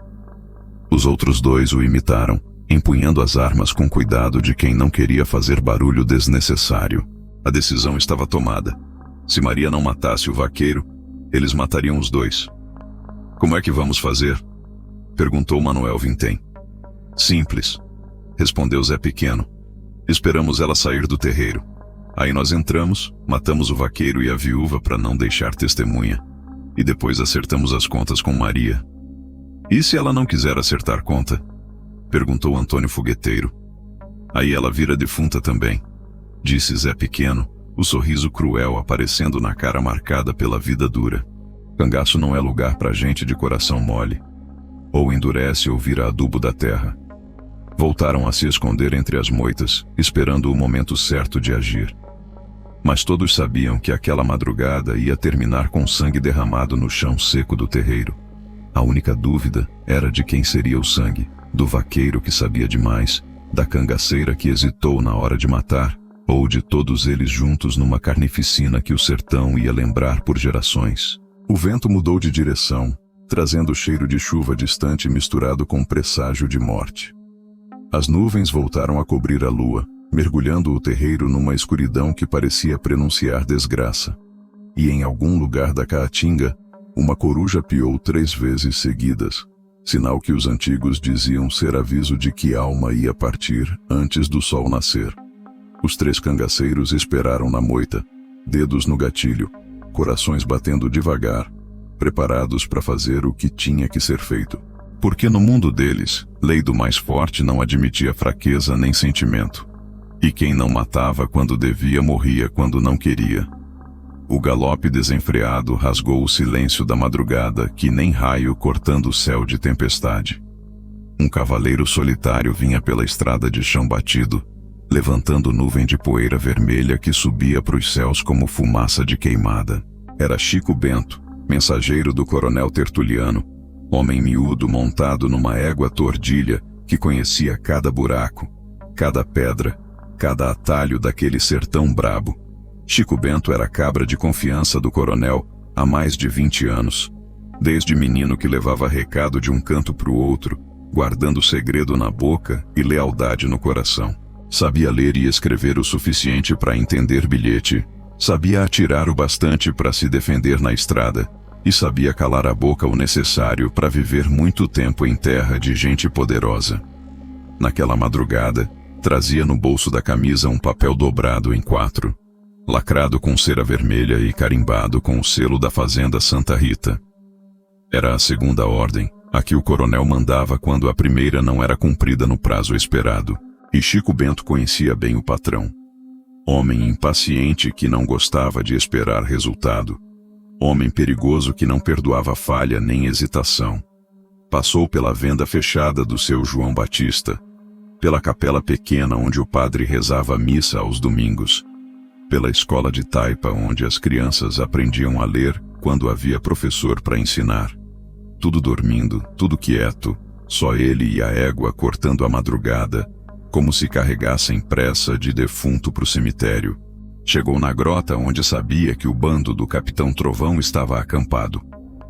Os outros dois o imitaram, empunhando as armas com cuidado de quem não queria fazer barulho desnecessário. A decisão estava tomada. Se Maria não matasse o vaqueiro, eles matariam os dois. "Como é que vamos fazer?" perguntou Manuel Vintém. "Simples", respondeu Zé Pequeno. "Esperamos ela sair do terreiro. Aí nós entramos, matamos o vaqueiro e a viúva para não deixar testemunha. E depois acertamos as contas com Maria." "E se ela não quiser acertar conta?" perguntou Antônio Fogueteiro. "Aí ela vira defunta também", disse Zé Pequeno, o sorriso cruel aparecendo na cara marcada pela vida dura. "Cangaço não é lugar pra gente de coração mole. Ou endurece ou vira adubo da terra." Voltaram a se esconder entre as moitas, esperando o momento certo de agir. Mas todos sabiam que aquela madrugada ia terminar com sangue derramado no chão seco do terreiro. A única dúvida era de quem seria o sangue: do vaqueiro que sabia demais, da cangaceira que hesitou na hora de matar, ou de todos eles juntos numa carnificina que o sertão ia lembrar por gerações. O vento mudou de direção, trazendo cheiro de chuva distante misturado com presságio de morte. As nuvens voltaram a cobrir a lua, mergulhando o terreiro numa escuridão que parecia prenunciar desgraça. E em algum lugar da caatinga, uma coruja piou 3 vezes seguidas, sinal que os antigos diziam ser aviso de que alma ia partir antes do sol nascer. Os 3 cangaceiros esperaram na moita, dedos no gatilho, corações batendo devagar, preparados para fazer o que tinha que ser feito. Porque no mundo deles, lei do mais forte não admitia fraqueza nem sentimento. E quem não matava quando devia morria quando não queria. O galope desenfreado rasgou o silêncio da madrugada que nem raio cortando o céu de tempestade. Um cavaleiro solitário vinha pela estrada de chão batido, levantando nuvem de poeira vermelha que subia para os céus como fumaça de queimada. Era Chico Bento, mensageiro do coronel Tertuliano, homem miúdo montado numa égua tordilha que conhecia cada buraco, cada pedra, cada atalho daquele sertão brabo. Chico Bento era cabra de confiança do coronel há mais de 20 anos. Desde menino que levava recado de um canto para o outro, guardando segredo na boca e lealdade no coração. Sabia ler e escrever o suficiente para entender bilhete, sabia atirar o bastante para se defender na estrada, e sabia calar a boca o necessário para viver muito tempo em terra de gente poderosa. Naquela madrugada, trazia no bolso da camisa um papel dobrado em 4, lacrado com cera vermelha e carimbado com o selo da fazenda Santa Rita. Era a segunda ordem, a que o coronel mandava quando a primeira não era cumprida no prazo esperado, e Chico Bento conhecia bem o patrão. Homem impaciente que não gostava de esperar resultado. Homem perigoso que não perdoava falha nem hesitação. Passou pela venda fechada do seu João Batista, pela capela pequena onde o padre rezava a missa aos domingos, pela escola de taipa onde as crianças aprendiam a ler quando havia professor para ensinar. Tudo dormindo, tudo quieto, só ele e a égua cortando a madrugada, como se carregassem pressa de defunto para o cemitério. Chegou na grota onde sabia que o bando do Capitão Trovão estava acampado.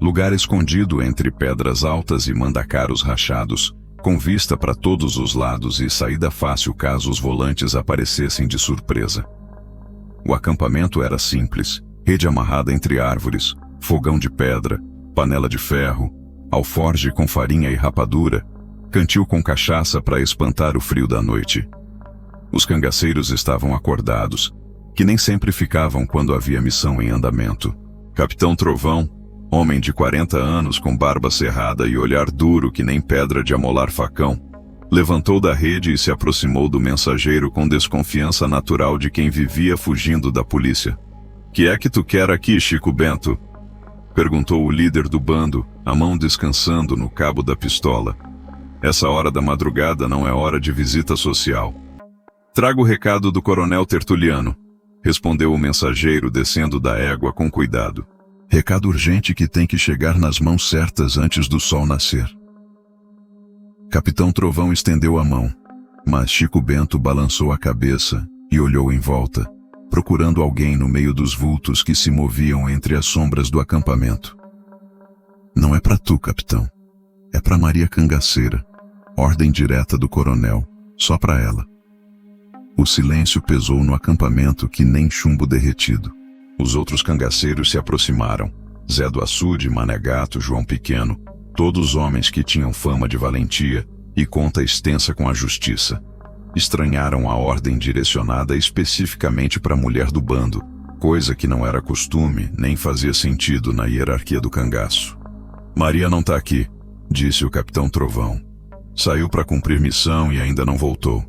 Lugar escondido entre pedras altas e mandacaros rachados, com vista para todos os lados e saída fácil caso os volantes aparecessem de surpresa. O acampamento era simples, rede amarrada entre árvores, fogão de pedra, panela de ferro, alforge com farinha e rapadura, cantil com cachaça para espantar o frio da noite. Os cangaceiros estavam acordados, que nem sempre ficavam quando havia missão em andamento. Capitão Trovão, homem de 40 anos com barba cerrada e olhar duro que nem pedra de amolar facão, levantou da rede e se aproximou do mensageiro com desconfiança natural de quem vivia fugindo da polícia. "Que é que tu quer aqui, Chico Bento?" perguntou o líder do bando, a mão descansando no cabo da pistola. "Essa hora da madrugada não é hora de visita social." "Trago o recado do coronel Tertuliano", respondeu o mensageiro descendo da égua com cuidado. "Recado urgente que tem que chegar nas mãos certas antes do sol nascer." Capitão Trovão estendeu a mão, mas Chico Bento balançou a cabeça e olhou em volta, procurando alguém no meio dos vultos que se moviam entre as sombras do acampamento. "Não é pra tu, capitão. É pra Maria Cangaceira. Ordem direta do coronel, só pra ela." O silêncio pesou no acampamento que nem chumbo derretido. Os outros cangaceiros se aproximaram. Zé do Açude, Mané Gato, João Pequeno, todos homens que tinham fama de valentia e conta extensa com a justiça. Estranharam a ordem direcionada especificamente para a mulher do bando, coisa que não era costume nem fazia sentido na hierarquia do cangaço. "Maria não tá aqui", disse o Capitão Trovão. "Saiu para cumprir missão e ainda não voltou."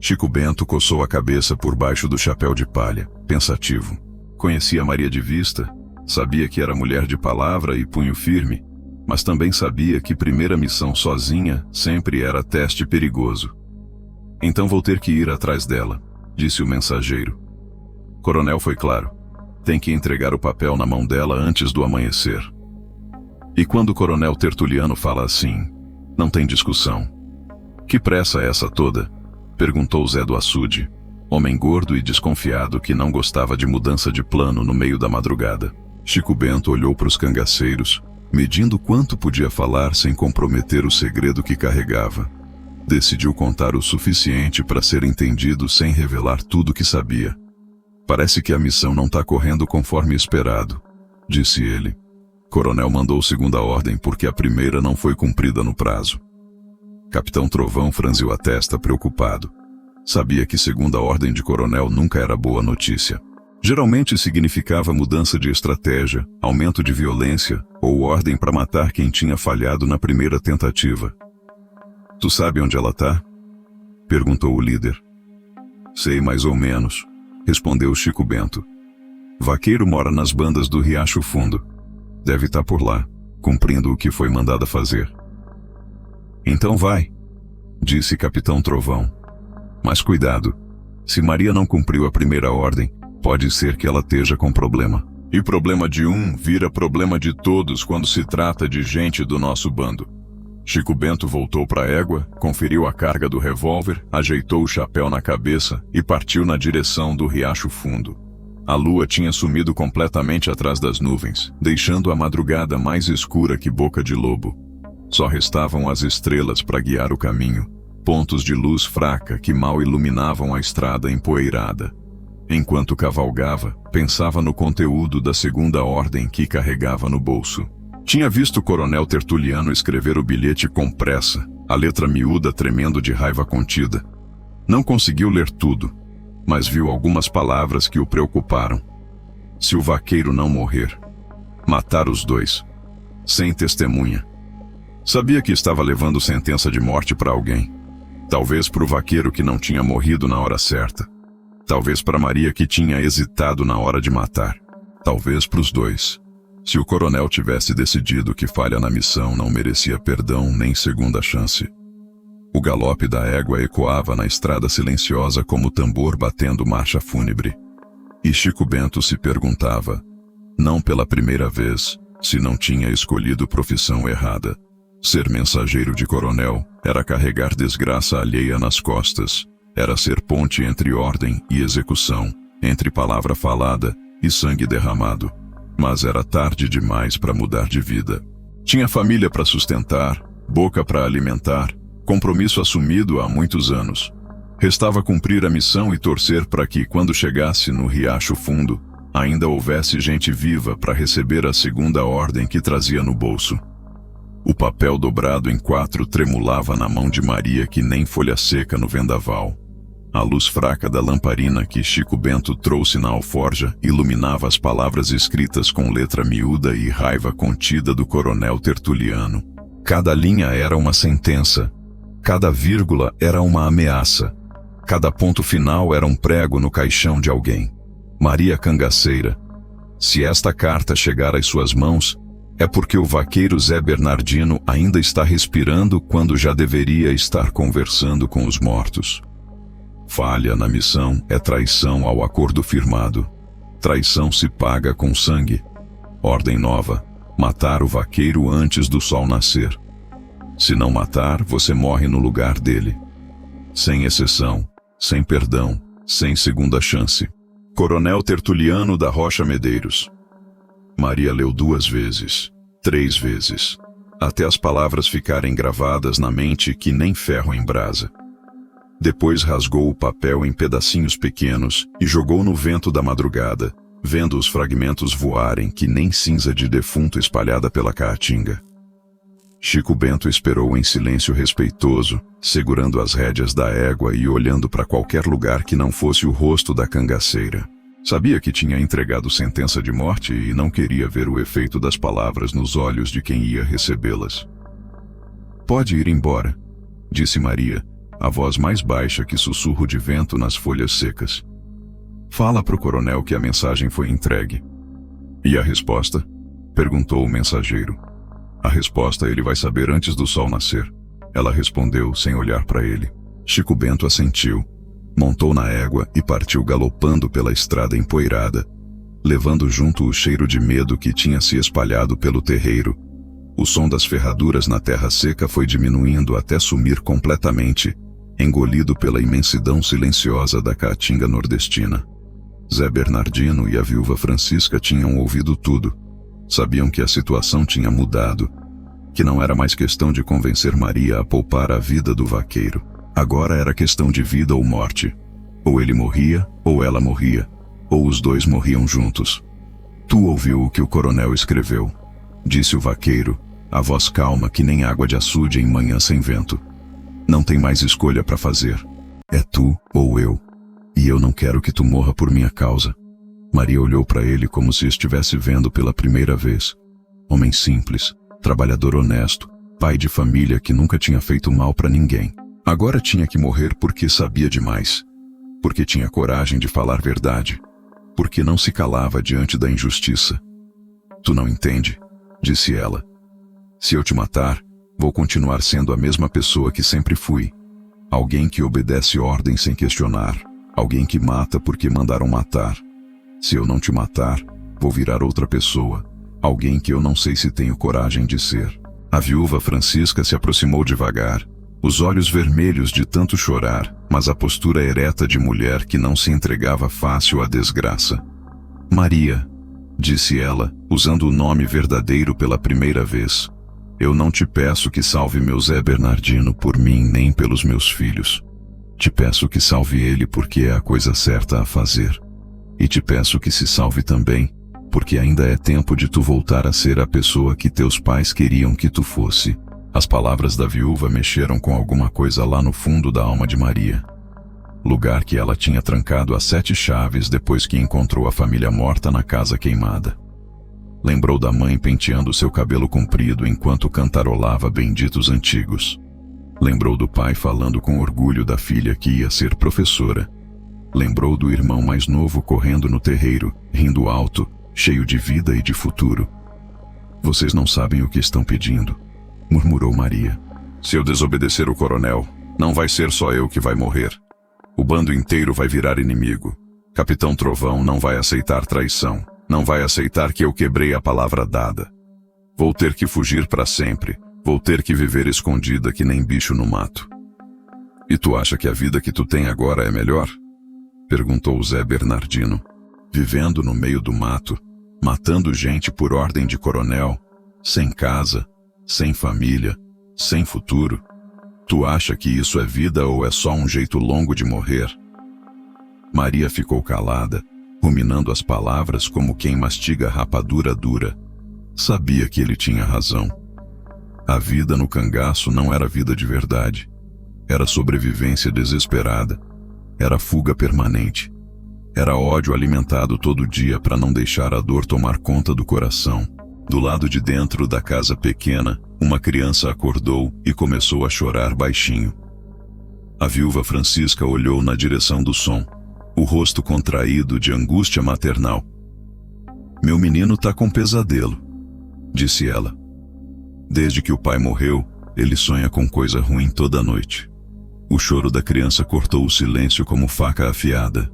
Chico Bento coçou a cabeça por baixo do chapéu de palha, pensativo. Conhecia Maria de vista, sabia que era mulher de palavra e punho firme, mas também sabia que primeira missão sozinha sempre era teste perigoso. "Então vou ter que ir atrás dela", disse o mensageiro. Coronel foi claro. "Tem que entregar o papel na mão dela antes do amanhecer." E quando o coronel Tertuliano fala assim, não tem discussão. "Que pressa é essa toda?" perguntou Zé do Açude, homem gordo e desconfiado que não gostava de mudança de plano no meio da madrugada. Chico Bento olhou para os cangaceiros, medindo quanto podia falar sem comprometer o segredo que carregava. Decidiu contar o suficiente para ser entendido sem revelar tudo o que sabia. "Parece que a missão não está correndo conforme esperado", disse ele. "Coronel mandou segunda ordem porque a primeira não foi cumprida no prazo." Capitão Trovão franziu a testa preocupado. Sabia que segunda ordem de coronel nunca era boa notícia. Geralmente significava mudança de estratégia, aumento de violência ou ordem para matar quem tinha falhado na primeira tentativa. Tu sabe onde ela tá? Perguntou o líder. Sei mais ou menos, respondeu Chico Bento. Vaqueiro mora nas bandas do Riacho Fundo. Deve estar por lá, cumprindo o que foi mandada fazer. Então vai, disse Capitão Trovão. Mas cuidado, se Maria não cumpriu a primeira ordem, pode ser que ela esteja com problema. E problema de um vira problema de todos quando se trata de gente do nosso bando. Chico Bento voltou para a égua, conferiu a carga do revólver, ajeitou o chapéu na cabeça e partiu na direção do Riacho Fundo. A lua tinha sumido completamente atrás das nuvens, deixando a madrugada mais escura que boca de lobo. Só restavam as estrelas para guiar o caminho, pontos de luz fraca que mal iluminavam a estrada empoeirada. Enquanto cavalgava, pensava no conteúdo da segunda ordem que carregava no bolso. Tinha visto o coronel Tertuliano escrever o bilhete com pressa, a letra miúda tremendo de raiva contida. Não conseguiu ler tudo, mas viu algumas palavras que o preocuparam. Se o vaqueiro não morrer, matar os dois, sem testemunha. Sabia que estava levando sentença de morte para alguém. Talvez para o vaqueiro que não tinha morrido na hora certa. Talvez para Maria que tinha hesitado na hora de matar. Talvez para os dois. Se o coronel tivesse decidido que falha na missão não merecia perdão nem segunda chance. O galope da égua ecoava na estrada silenciosa como tambor batendo marcha fúnebre. E Chico Bento se perguntava, não pela primeira vez, se não tinha escolhido profissão errada. Ser mensageiro de coronel era carregar desgraça alheia nas costas, era ser ponte entre ordem e execução, entre palavra falada e sangue derramado. Mas era tarde demais para mudar de vida. Tinha família para sustentar, boca para alimentar, compromisso assumido há muitos anos. Restava cumprir a missão e torcer para que, quando chegasse no Riacho Fundo, ainda houvesse gente viva para receber a segunda ordem que trazia no bolso. O papel dobrado em 4 tremulava na mão de Maria que nem folha seca no vendaval. A luz fraca da lamparina que Chico Bento trouxe na alforja iluminava as palavras escritas com letra miúda e raiva contida do coronel Tertuliano. Cada linha era uma sentença, cada vírgula era uma ameaça, cada ponto final era um prego no caixão de alguém. Maria Cangaceira. Se esta carta chegar às suas mãos, é porque o vaqueiro Zé Bernardino ainda está respirando quando já deveria estar conversando com os mortos. Falha na missão é traição ao acordo firmado. Traição se paga com sangue. Ordem nova: matar o vaqueiro antes do sol nascer. Se não matar, você morre no lugar dele. Sem exceção, sem perdão, sem segunda chance. Coronel Tertuliano da Rocha Medeiros. Maria leu 2 vezes, 3 vezes, até as palavras ficarem gravadas na mente que nem ferro em brasa. Depois rasgou o papel em pedacinhos pequenos e jogou no vento da madrugada, vendo os fragmentos voarem que nem cinza de defunto espalhada pela caatinga. Chico Bento esperou em silêncio respeitoso, segurando as rédeas da égua e olhando para qualquer lugar que não fosse o rosto da cangaceira. Sabia que tinha entregado sentença de morte e não queria ver o efeito das palavras nos olhos de quem ia recebê-las. Pode ir embora, disse Maria, a voz mais baixa que sussurro de vento nas folhas secas. Fala pro coronel que a mensagem foi entregue. E a resposta? Perguntou o mensageiro. A resposta ele vai saber antes do sol nascer. Ela respondeu sem olhar para ele. Chico Bento assentiu, montou na égua e partiu galopando pela estrada empoeirada, levando junto o cheiro de medo que tinha se espalhado pelo terreiro. O som das ferraduras na terra seca foi diminuindo até sumir completamente, engolido pela imensidão silenciosa da caatinga nordestina. Zé Bernardino e a viúva Francisca tinham ouvido tudo. Sabiam que a situação tinha mudado, que não era mais questão de convencer Maria a poupar a vida do vaqueiro. Agora era questão de vida ou morte. Ou ele morria, ou ela morria, ou os dois morriam juntos. Tu ouviu o que o coronel escreveu, disse o vaqueiro, a voz calma que nem água de açude em manhã sem vento. Não tem mais escolha para fazer. É tu ou eu. E eu não quero que tu morra por minha causa. Maria olhou para ele como se estivesse vendo pela primeira vez. Homem simples, trabalhador honesto, pai de família que nunca tinha feito mal para ninguém. Agora tinha que morrer porque sabia demais. Porque tinha coragem de falar verdade. Porque não se calava diante da injustiça. Tu não entende, disse ela. Se eu te matar, vou continuar sendo a mesma pessoa que sempre fui. Alguém que obedece ordens sem questionar. Alguém que mata porque mandaram matar. Se eu não te matar, vou virar outra pessoa. Alguém que eu não sei se tenho coragem de ser. A viúva Francisca se aproximou devagar, os olhos vermelhos de tanto chorar, mas a postura ereta de mulher que não se entregava fácil à desgraça. Maria, disse ela, usando o nome verdadeiro pela primeira vez. Eu não te peço que salve meu Zé Bernardino por mim nem pelos meus filhos. Te peço que salve ele porque é a coisa certa a fazer. E te peço que se salve também, porque ainda é tempo de tu voltar a ser a pessoa que teus pais queriam que tu fosse. As palavras da viúva mexeram com alguma coisa lá no fundo da alma de Maria. Lugar que ela tinha trancado a 7 chaves depois que encontrou a família morta na casa queimada. Lembrou da mãe penteando seu cabelo comprido enquanto cantarolava benditos antigos. Lembrou do pai falando com orgulho da filha que ia ser professora. Lembrou do irmão mais novo correndo no terreiro, rindo alto, cheio de vida e de futuro. Vocês não sabem o que estão pedindo, murmurou Maria. Se eu desobedecer o coronel, não vai ser só eu que vai morrer. O bando inteiro vai virar inimigo. Capitão Trovão não vai aceitar traição. Não vai aceitar que eu quebrei a palavra dada. Vou ter que fugir para sempre. Vou ter que viver escondida que nem bicho no mato. E tu acha que a vida que tu tem agora é melhor? Perguntou Zé Bernardino. Vivendo no meio do mato, matando gente por ordem de coronel, sem casa, sem família, sem futuro. Tu acha que isso é vida ou é só um jeito longo de morrer? Maria ficou calada, ruminando as palavras como quem mastiga rapadura dura. Sabia que ele tinha razão. A vida no cangaço não era vida de verdade. Era sobrevivência desesperada. Era fuga permanente. Era ódio alimentado todo dia para não deixar a dor tomar conta do coração. Do lado de dentro da casa pequena, uma criança acordou e começou a chorar baixinho. A viúva Francisca olhou na direção do som, o rosto contraído de angústia maternal. Meu menino tá com pesadelo, disse ela. Desde que o pai morreu, ele sonha com coisa ruim toda noite. O choro da criança cortou o silêncio como faca afiada.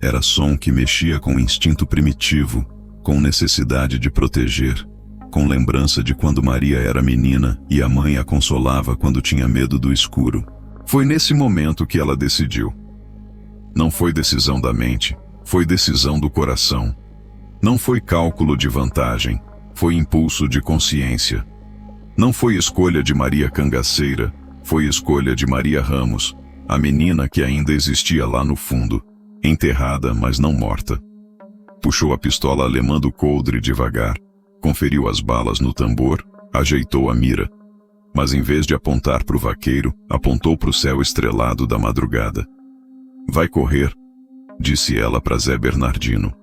Era som que mexia com instinto primitivo, com necessidade de proteger, com lembrança de quando Maria era menina e a mãe a consolava quando tinha medo do escuro. Foi nesse momento que ela decidiu. Não foi decisão da mente, foi decisão do coração. Não foi cálculo de vantagem, foi impulso de consciência. Não foi escolha de Maria Cangaceira, foi escolha de Maria Ramos, a menina que ainda existia lá no fundo, enterrada, mas não morta. Puxou a pistola alemã do coldre devagar, conferiu as balas no tambor, ajeitou a mira. Mas em vez de apontar para o vaqueiro, apontou para o céu estrelado da madrugada. Vai correr, disse ela para Zé Bernardino.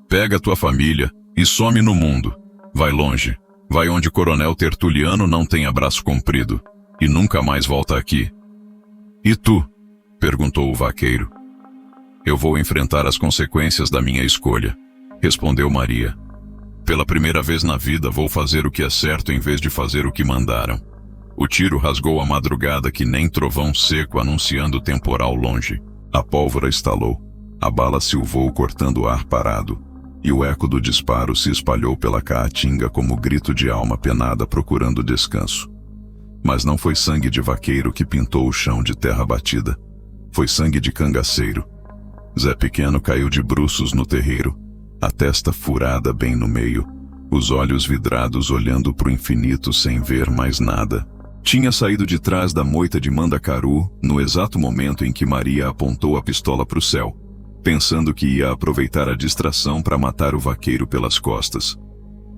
Pega tua família e some no mundo. Vai longe, vai onde Coronel Tertuliano não tem braço comprido, e nunca mais volta aqui. E tu? Perguntou o vaqueiro. Eu vou enfrentar as consequências da minha escolha, respondeu Maria. Pela primeira vez na vida vou fazer o que é certo em vez de fazer o que mandaram. O tiro rasgou a madrugada que nem trovão seco anunciando temporal longe. A pólvora estalou, a bala silvou cortando o ar parado, e o eco do disparo se espalhou pela caatinga como grito de alma penada procurando descanso. Mas não foi sangue de vaqueiro que pintou o chão de terra batida. Foi sangue de cangaceiro. Zé Pequeno caiu de bruços no terreiro, a testa furada bem no meio, os olhos vidrados olhando para o infinito sem ver mais nada. Tinha saído de trás da moita de Mandacaru no exato momento em que Maria apontou a pistola para o céu, pensando que ia aproveitar a distração para matar o vaqueiro pelas costas.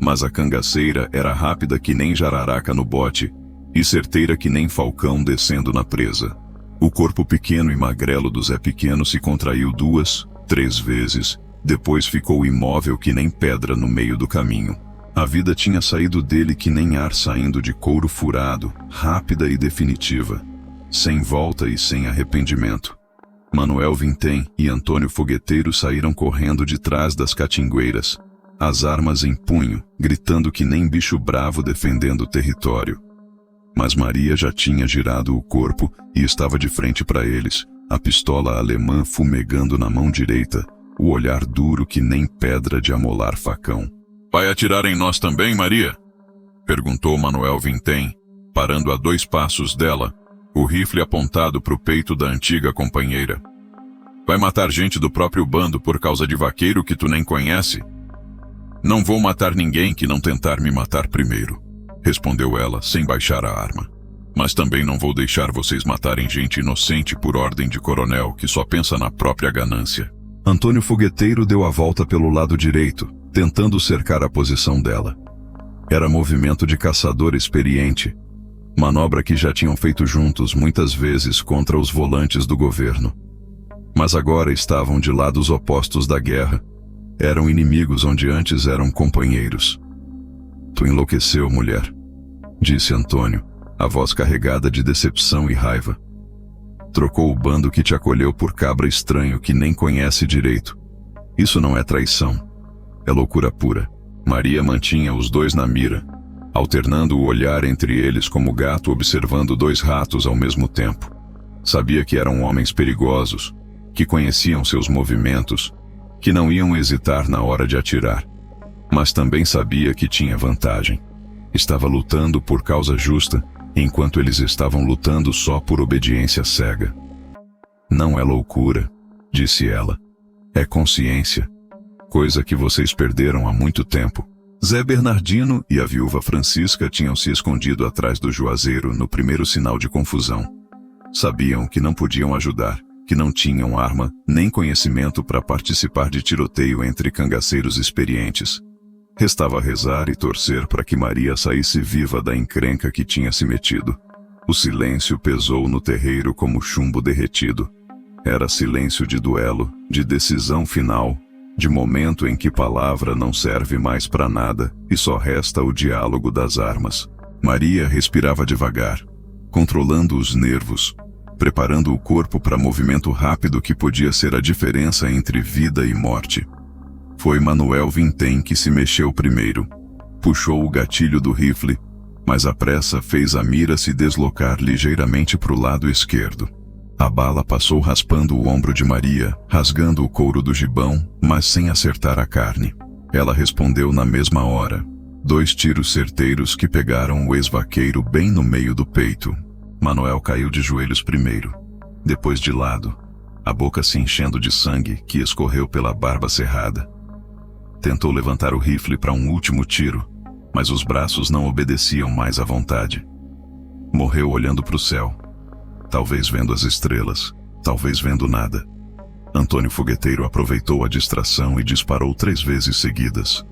Mas a cangaceira era rápida que nem jararaca no bote e certeira que nem falcão descendo na presa. O corpo pequeno e magrelo do Zé Pequeno se contraiu 2, 3 vezes, Depois ficou imóvel que nem pedra no meio do caminho. A vida tinha saído dele que nem ar saindo de couro furado, rápida e definitiva, sem volta e sem arrependimento. Manuel Vintém e Antônio Fogueteiro saíram correndo de trás das catingueiras, as armas em punho, gritando que nem bicho bravo defendendo o território. Mas Maria já tinha girado o corpo e estava de frente para eles, a pistola alemã fumegando na mão direita, o olhar duro que nem pedra de amolar facão. "Vai atirar em nós também, Maria?" perguntou Manuel Vintém, parando a 2 passos dela, o rifle apontado para o peito da antiga companheira. "Vai matar gente do próprio bando por causa de vaqueiro que tu nem conhece?" "Não vou matar ninguém que não tentar me matar primeiro", respondeu ela, sem baixar a arma. "Mas também não vou deixar vocês matarem gente inocente por ordem de coronel que só pensa na própria ganância." Antônio Fogueteiro deu a volta pelo lado direito, tentando cercar a posição dela. Era movimento de caçador experiente, manobra que já tinham feito juntos muitas vezes contra os volantes do governo. Mas agora estavam de lados opostos da guerra. Eram inimigos onde antes eram companheiros. "Tu enlouqueceu, mulher", disse Antônio, a voz carregada de decepção e raiva. "Trocou o bando que te acolheu por cabra estranho que nem conhece direito. Isso não é traição. É loucura pura." Maria mantinha os 2 na mira, alternando o olhar entre eles como gato observando 2 ratos ao mesmo tempo. Sabia que eram homens perigosos, que conheciam seus movimentos, que não iam hesitar na hora de atirar. Mas também sabia que tinha vantagem. Estava lutando por causa justa, enquanto eles estavam lutando só por obediência cega. "Não é loucura", disse ela. "É consciência. Coisa que vocês perderam há muito tempo." Zé Bernardino e a viúva Francisca tinham se escondido atrás do juazeiro no primeiro sinal de confusão. Sabiam que não podiam ajudar, que não tinham arma, nem conhecimento para participar de tiroteio entre cangaceiros experientes. Restava rezar e torcer para que Maria saísse viva da encrenca que tinha se metido. O silêncio pesou no terreiro como chumbo derretido. Era silêncio de duelo, de decisão final, de momento em que palavra não serve mais para nada e só resta o diálogo das armas. Maria respirava devagar, controlando os nervos, preparando o corpo para movimento rápido que podia ser a diferença entre vida e morte. Foi Manuel Vintém que se mexeu primeiro. Puxou o gatilho do rifle, mas a pressa fez a mira se deslocar ligeiramente para o lado esquerdo. A bala passou raspando o ombro de Maria, rasgando o couro do gibão, mas sem acertar a carne. Ela respondeu na mesma hora. 2 tiros certeiros que pegaram o ex-vaqueiro bem no meio do peito. Manuel caiu de joelhos primeiro, depois de lado, a boca se enchendo de sangue que escorreu pela barba cerrada. Tentou levantar o rifle para um último tiro, mas os braços não obedeciam mais à vontade. Morreu olhando para o céu, talvez vendo as estrelas, talvez vendo nada. Antônio Fogueteiro aproveitou a distração e disparou 3 vezes seguidas.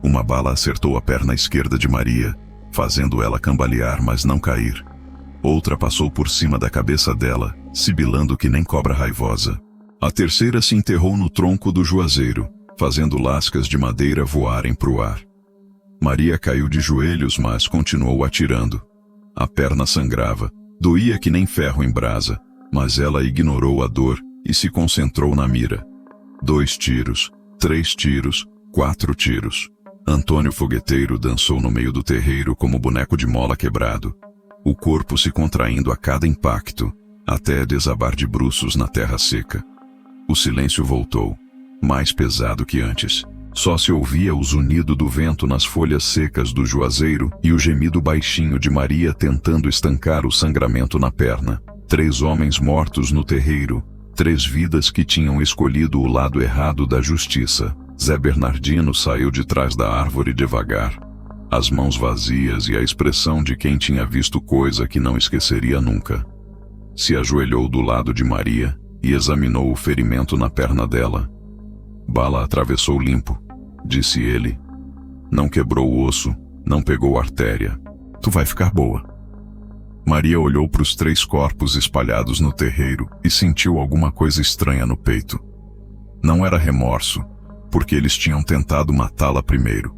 Uma bala acertou a perna esquerda de Maria, fazendo ela cambalear, mas não cair. Outra passou por cima da cabeça dela, sibilando que nem cobra raivosa. A terceira se enterrou no tronco do juazeiro, fazendo lascas de madeira voarem para o ar. Maria caiu de joelhos, mas continuou atirando. A perna sangrava, doía que nem ferro em brasa, mas ela ignorou a dor e se concentrou na mira. 2 tiros, 3 tiros, 4 tiros. Antônio Fogueteiro dançou no meio do terreiro como boneco de mola quebrado, o corpo se contraindo a cada impacto, até desabar de bruços na terra seca. O silêncio voltou, mais pesado que antes. Só se ouvia o zunido do vento nas folhas secas do juazeiro e o gemido baixinho de Maria tentando estancar o sangramento na perna. 3 homens mortos no terreiro, 3 vidas que tinham escolhido o lado errado da justiça. Zé Bernardino saiu de trás da árvore devagar, as mãos vazias e a expressão de quem tinha visto coisa que não esqueceria nunca. Se ajoelhou do lado de Maria e examinou o ferimento na perna dela. "Bala atravessou limpo", disse ele. "Não quebrou o osso, não pegou artéria. Tu vai ficar boa." Maria olhou para os 3 corpos espalhados no terreiro e sentiu alguma coisa estranha no peito. Não era remorso, porque eles tinham tentado matá-la primeiro.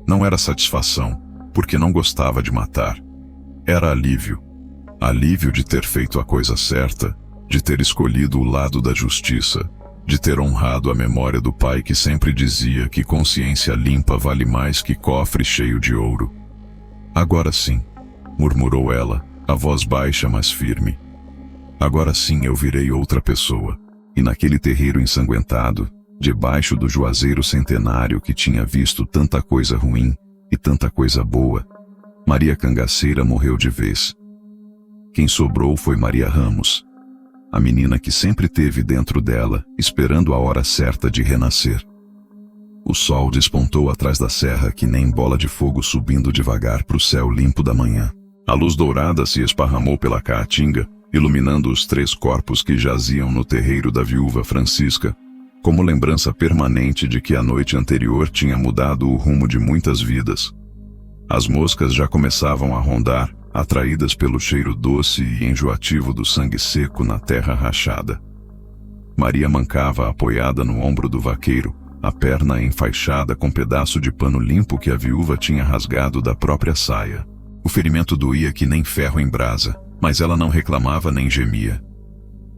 Não era satisfação, porque não gostava de matar. Era alívio. Alívio de ter feito a coisa certa, de ter escolhido o lado da justiça, de ter honrado a memória do pai que sempre dizia que consciência limpa vale mais que cofre cheio de ouro. Agora sim, murmurou ela, a voz baixa mas firme. Agora sim eu virei outra pessoa, e naquele terreiro ensanguentado, debaixo do juazeiro centenário que tinha visto tanta coisa ruim e tanta coisa boa, Maria Cangaceira morreu de vez. Quem sobrou foi Maria Ramos, a menina que sempre teve dentro dela, esperando a hora certa de renascer. O sol despontou atrás da serra que nem bola de fogo subindo devagar para o céu limpo da manhã. A luz dourada se esparramou pela caatinga, iluminando os 3 corpos que jaziam no terreiro da viúva Francisca, como lembrança permanente de que a noite anterior tinha mudado o rumo de muitas vidas. As moscas já começavam a rondar, atraídas pelo cheiro doce e enjoativo do sangue seco na terra rachada. Maria mancava apoiada no ombro do vaqueiro, a perna enfaixada com pedaço de pano limpo que a viúva tinha rasgado da própria saia. O ferimento doía que nem ferro em brasa, mas ela não reclamava nem gemia.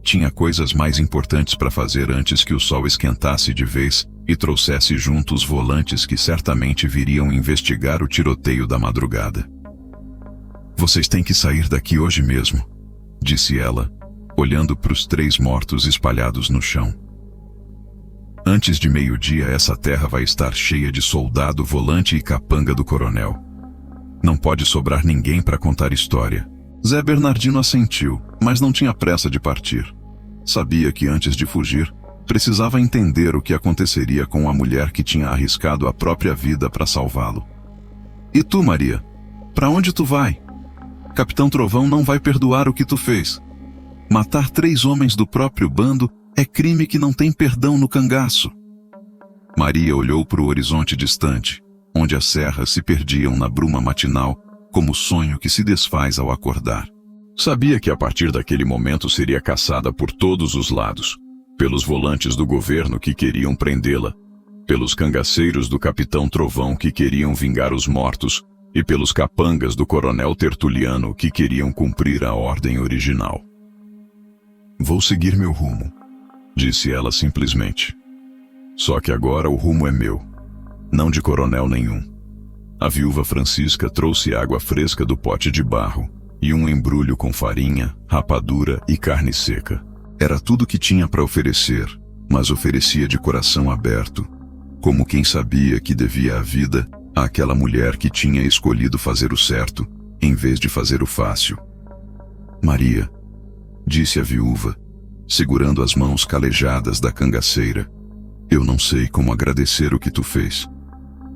Tinha coisas mais importantes para fazer antes que o sol esquentasse de vez e trouxesse junto os volantes que certamente viriam investigar o tiroteio da madrugada. Vocês têm que sair daqui hoje mesmo, disse ela, olhando para os 3 mortos espalhados no chão. Antes de meio-dia essa terra vai estar cheia de soldado, volante e capanga do coronel. Não pode sobrar ninguém para contar história. Zé Bernardino assentiu, mas não tinha pressa de partir. Sabia que antes de fugir, precisava entender o que aconteceria com a mulher que tinha arriscado a própria vida para salvá-lo. E tu, Maria? Para onde tu vai? Capitão Trovão não vai perdoar o que tu fez. Matar 3 homens do próprio bando é crime que não tem perdão no cangaço. Maria olhou para o horizonte distante, onde as serras se perdiam na bruma matinal, como sonho que se desfaz ao acordar. Sabia que a partir daquele momento seria caçada por todos os lados, pelos volantes do governo que queriam prendê-la, pelos cangaceiros do Capitão Trovão que queriam vingar os mortos e pelos capangas do Coronel Tertuliano que queriam cumprir a ordem original. Vou seguir meu rumo, disse ela simplesmente. Só que agora o rumo é meu, não de coronel nenhum. A viúva Francisca trouxe água fresca do pote de barro e um embrulho com farinha, rapadura e carne seca. Era tudo que tinha para oferecer, mas oferecia de coração aberto, como quem sabia que devia a vida àquela mulher que tinha escolhido fazer o certo, em vez de fazer o fácil. Maria, disse a viúva, segurando as mãos calejadas da cangaceira, eu não sei como agradecer o que tu fez.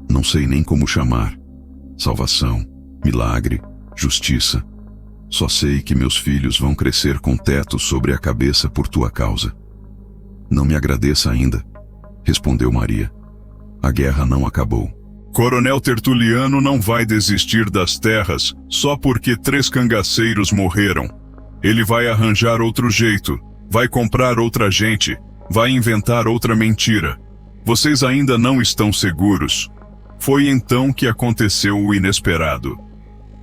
Não sei nem como chamar. Salvação, milagre, justiça. Só sei que meus filhos vão crescer com teto sobre a cabeça por tua causa. Não me agradeça ainda, respondeu Maria. A guerra não acabou. Coronel Tertuliano não vai desistir das terras só porque 3 cangaceiros morreram. Ele vai arranjar outro jeito, vai comprar outra gente, vai inventar outra mentira. Vocês ainda não estão seguros. Foi então que aconteceu o inesperado.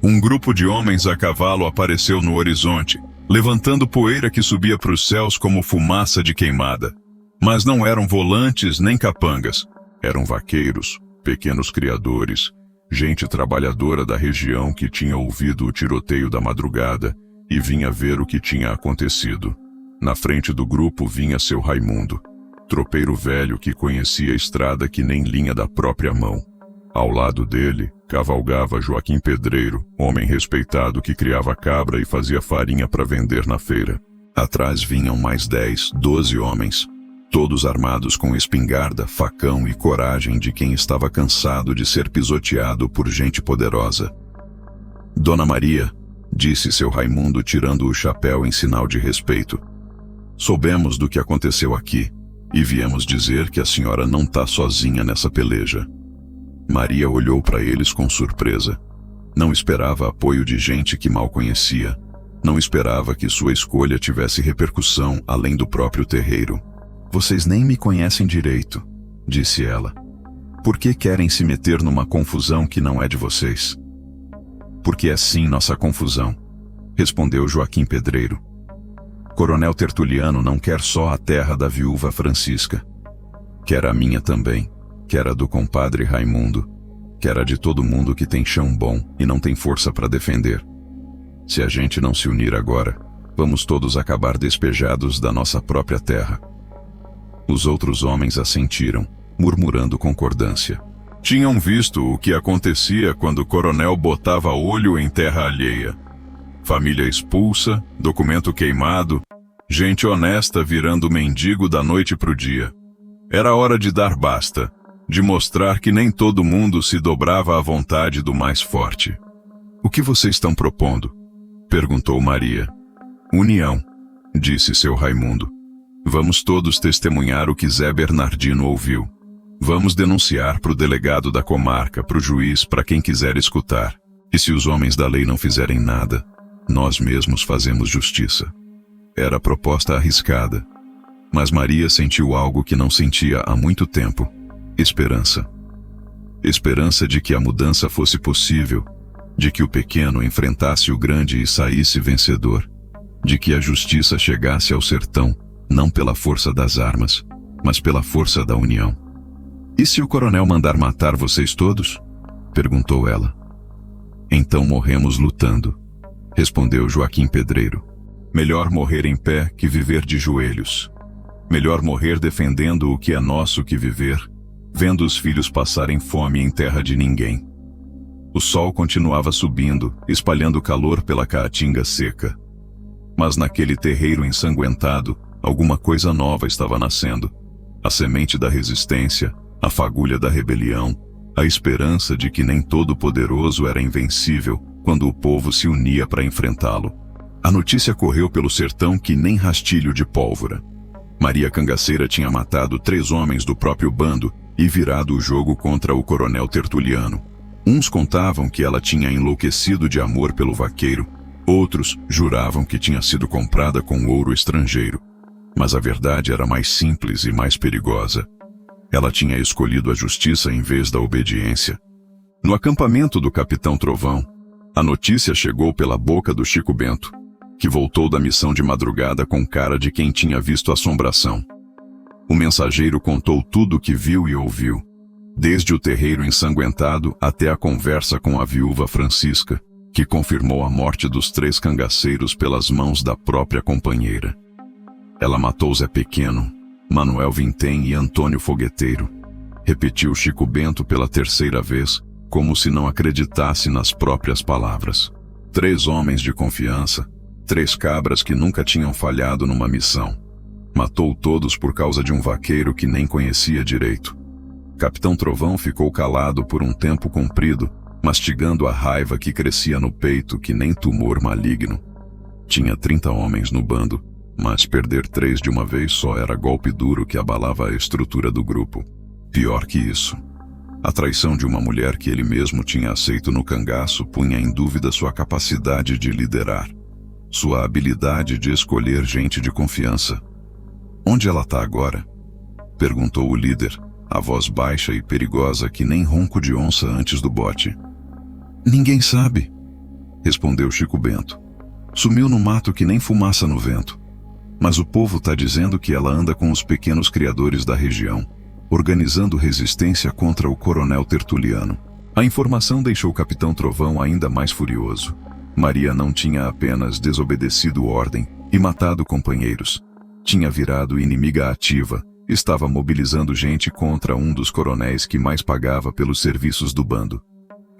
Um grupo de homens a cavalo apareceu no horizonte, levantando poeira que subia para os céus como fumaça de queimada. Mas não eram volantes nem capangas. Eram vaqueiros, pequenos criadores, gente trabalhadora da região que tinha ouvido o tiroteio da madrugada e vinha ver o que tinha acontecido. Na frente do grupo vinha seu Raimundo, tropeiro velho que conhecia a estrada que nem linha da própria mão. Ao lado dele, cavalgava Joaquim Pedreiro, homem respeitado que criava cabra e fazia farinha para vender na feira. Atrás vinham mais 10, 12 homens, todos armados com espingarda, facão e coragem de quem estava cansado de ser pisoteado por gente poderosa. Dona Maria, disse seu Raimundo tirando o chapéu em sinal de respeito. Soubemos do que aconteceu aqui e viemos dizer que a senhora não está sozinha nessa peleja. Maria olhou para eles com surpresa. Não esperava apoio de gente que mal conhecia. Não esperava que sua escolha tivesse repercussão além do próprio terreiro. Vocês nem me conhecem direito, disse ela. Por que querem se meter numa confusão que não é de vocês? Porque é sim nossa confusão, respondeu Joaquim Pedreiro. Coronel Tertuliano não quer só a terra da viúva Francisca. Quer a minha também, quer a do compadre Raimundo, quer a de todo mundo que tem chão bom e não tem força para defender. Se a gente não se unir agora, vamos todos acabar despejados da nossa própria terra. Os outros homens assentiram, murmurando concordância. Tinham visto o que acontecia quando o coronel botava olho em terra alheia. Família expulsa, documento queimado, gente honesta virando mendigo da noite pro dia. Era hora de dar basta, de mostrar que nem todo mundo se dobrava à vontade do mais forte. O que vocês estão propondo? Perguntou Maria. União, disse seu Raimundo. Vamos todos testemunhar o que Zé Bernardino ouviu. Vamos denunciar pro delegado da comarca, pro juiz, para quem quiser escutar. E se os homens da lei não fizerem nada, nós mesmos fazemos justiça. Era proposta arriscada, mas Maria sentiu algo que não sentia há muito tempo: esperança. Esperança de que a mudança fosse possível, de que o pequeno enfrentasse o grande e saísse vencedor, de que a justiça chegasse ao sertão, não pela força das armas, mas pela força da união. E se o coronel mandar matar vocês todos? Perguntou ela. Então morremos lutando, respondeu Joaquim Pedreiro. Melhor morrer em pé que viver de joelhos. Melhor morrer defendendo o que é nosso que viver, vendo os filhos passarem fome em terra de ninguém. O sol continuava subindo, espalhando calor pela caatinga seca. Mas naquele terreiro ensanguentado, alguma coisa nova estava nascendo. A semente da resistência, a fagulha da rebelião, a esperança de que nem todo poderoso era invencível quando o povo se unia para enfrentá-lo. A notícia correu pelo sertão que nem rastilho de pólvora. Maria Cangaceira tinha matado 3 homens do próprio bando e virado o jogo contra o coronel Tertuliano. Uns contavam que ela tinha enlouquecido de amor pelo vaqueiro, outros juravam que tinha sido comprada com ouro estrangeiro. Mas a verdade era mais simples e mais perigosa. Ela tinha escolhido a justiça em vez da obediência. No acampamento do Capitão Trovão, a notícia chegou pela boca do Chico Bento, que voltou da missão de madrugada com cara de quem tinha visto assombração. O mensageiro contou tudo o que viu e ouviu, desde o terreiro ensanguentado até a conversa com a viúva Francisca, que confirmou a morte dos 3 cangaceiros pelas mãos da própria companheira. Ela matou Zé Pequeno, Manuel Vintém e Antônio Fogueteiro, repetiu Chico Bento pela 3ª vez, como se não acreditasse nas próprias palavras. 3 homens de confiança, 3 cabras que nunca tinham falhado numa missão. Matou todos por causa de um vaqueiro que nem conhecia direito. Capitão Trovão ficou calado por um tempo comprido, mastigando a raiva que crescia no peito que nem tumor maligno. Tinha 30 homens no bando, mas perder 3 de uma vez só era golpe duro que abalava a estrutura do grupo. Pior que isso, a traição de uma mulher que ele mesmo tinha aceito no cangaço punha em dúvida sua capacidade de liderar, sua habilidade de escolher gente de confiança. Onde ela está agora? Perguntou o líder, a voz baixa e perigosa que nem ronco de onça antes do bote. Ninguém sabe, respondeu Chico Bento. Sumiu no mato que nem fumaça no vento. Mas o povo está dizendo que ela anda com os pequenos criadores da região, organizando resistência contra o coronel Tertuliano. A informação deixou o Capitão Trovão ainda mais furioso. Maria não tinha apenas desobedecido ordem e matado companheiros. Tinha virado inimiga ativa, estava mobilizando gente contra um dos coronéis que mais pagava pelos serviços do bando.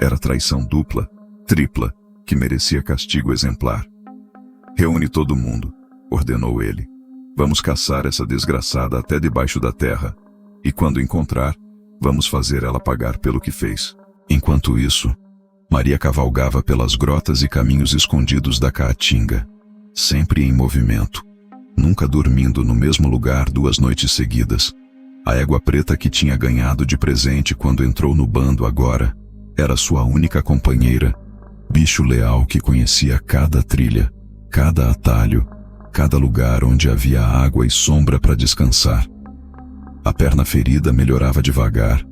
Era traição dupla, tripla, que merecia castigo exemplar. Reúne todo mundo, ordenou ele. Vamos caçar essa desgraçada até debaixo da terra, e quando encontrar, vamos fazer ela pagar pelo que fez. Enquanto isso, Maria cavalgava pelas grotas e caminhos escondidos da Caatinga, sempre em movimento, nunca dormindo no mesmo lugar 2 noites seguidas. A égua preta que tinha ganhado de presente quando entrou no bando agora era sua única companheira, bicho leal que conhecia cada trilha, cada atalho, cada lugar onde havia água e sombra para descansar. A perna ferida melhorava devagar,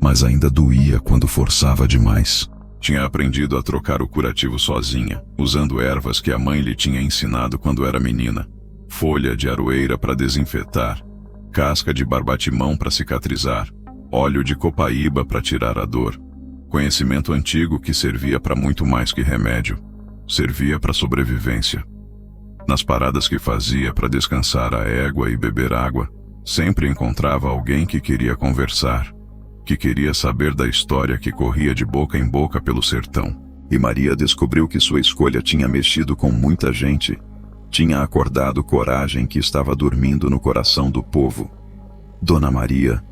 mas ainda doía quando forçava demais. Tinha aprendido a trocar o curativo sozinha, usando ervas que a mãe lhe tinha ensinado quando era menina. Folha de aroeira para desinfetar, casca de barbatimão para cicatrizar, óleo de copaíba para tirar a dor. Conhecimento antigo que servia para muito mais que remédio. Servia para sobrevivência. Nas paradas que fazia para descansar a égua e beber água, sempre encontrava alguém que queria conversar, que queria saber da história que corria de boca em boca pelo sertão. E Maria descobriu que sua escolha tinha mexido com muita gente. Tinha acordado coragem que estava dormindo no coração do povo. Dona Maria,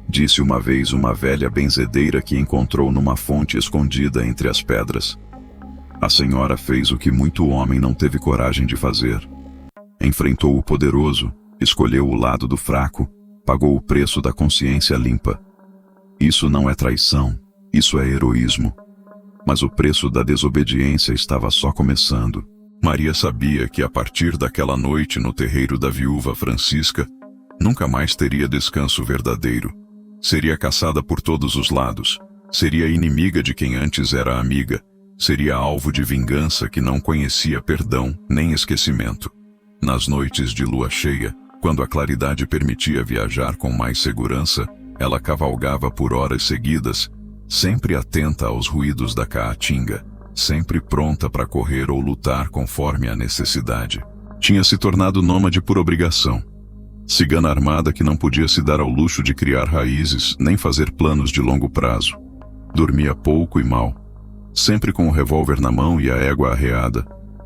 disse uma vez uma velha benzedeira que encontrou numa fonte escondida entre as pedras. A senhora fez o que muito homem não teve coragem de fazer. Enfrentou o poderoso, escolheu o lado do fraco, pagou o preço da consciência limpa. Isso não é traição, isso é heroísmo. Mas o preço da desobediência estava só começando. Maria sabia que a partir daquela noite no terreiro da viúva Francisca, nunca mais teria descanso verdadeiro. Seria caçada por todos os lados, seria inimiga de quem antes era amiga, seria alvo de vingança que não conhecia perdão nem esquecimento. Nas noites de lua cheia, quando a claridade permitia viajar com mais segurança, ela cavalgava por horas seguidas, sempre atenta aos ruídos da caatinga, sempre pronta para correr ou lutar conforme a necessidade. Tinha se tornado nômade por obrigação. Cigana armada que não podia se dar ao luxo de criar raízes nem fazer planos de longo prazo. Dormia pouco e mal, sempre com o revólver na mão e a égua arreada,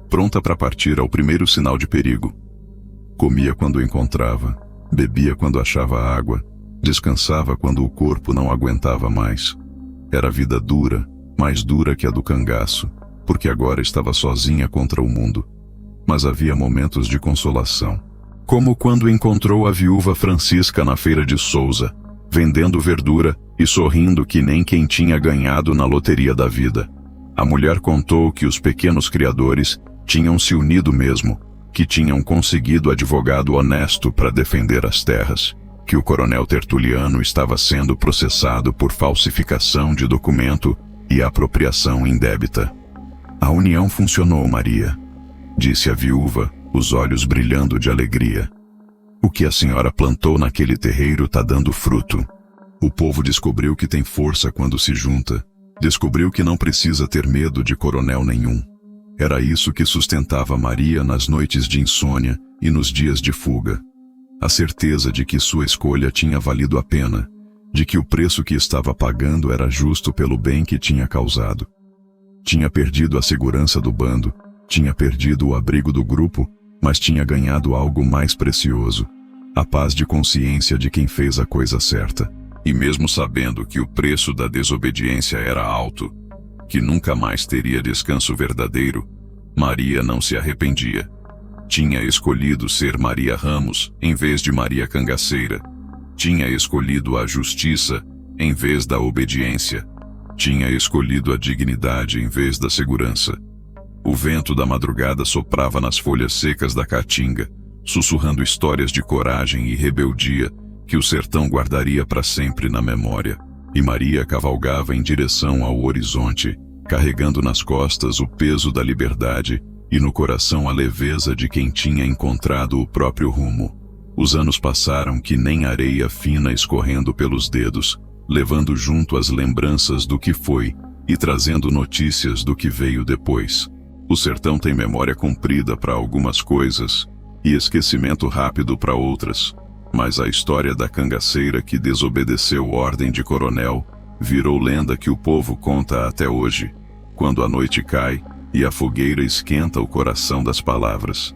pronta para partir ao primeiro sinal de perigo. Comia quando encontrava, bebia quando achava água, descansava quando o corpo não aguentava mais. Era vida dura, mais dura que a do cangaço, porque agora estava sozinha contra o mundo. Mas havia momentos de consolação. Como quando encontrou a viúva Francisca na feira de Souza, vendendo verdura e sorrindo que nem quem tinha ganhado na loteria da vida. A mulher contou que os pequenos criadores tinham se unido mesmo, que tinham conseguido advogado honesto para defender as terras, que o coronel Tertuliano estava sendo processado por falsificação de documento e apropriação indébita. A união funcionou, Maria, disse a viúva, os olhos brilhando de alegria. O que a senhora plantou naquele terreiro tá dando fruto. O povo descobriu que tem força quando se junta, descobriu que não precisa ter medo de coronel nenhum. Era isso que sustentava Maria nas noites de insônia e nos dias de fuga. A certeza de que sua escolha tinha valido a pena, de que o preço que estava pagando era justo pelo bem que tinha causado. Tinha perdido a segurança do bando, tinha perdido o abrigo do grupo, mas tinha ganhado algo mais precioso, a paz de consciência de quem fez a coisa certa. E mesmo sabendo que o preço da desobediência era alto, que nunca mais teria descanso verdadeiro, Maria não se arrependia. Tinha escolhido ser Maria Ramos em vez de Maria Cangaceira. Tinha escolhido a justiça em vez da obediência. Tinha escolhido a dignidade em vez da segurança. O vento da madrugada soprava nas folhas secas da caatinga, sussurrando histórias de coragem e rebeldia que o sertão guardaria para sempre na memória. E Maria cavalgava em direção ao horizonte, carregando nas costas o peso da liberdade e no coração a leveza de quem tinha encontrado o próprio rumo. Os anos passaram que nem areia fina escorrendo pelos dedos, levando junto as lembranças do que foi e trazendo notícias do que veio depois. O sertão tem memória comprida para algumas coisas e esquecimento rápido para outras. Mas a história da cangaceira que desobedeceu ordem de coronel virou lenda que o povo conta até hoje, quando a noite cai e a fogueira esquenta o coração das palavras.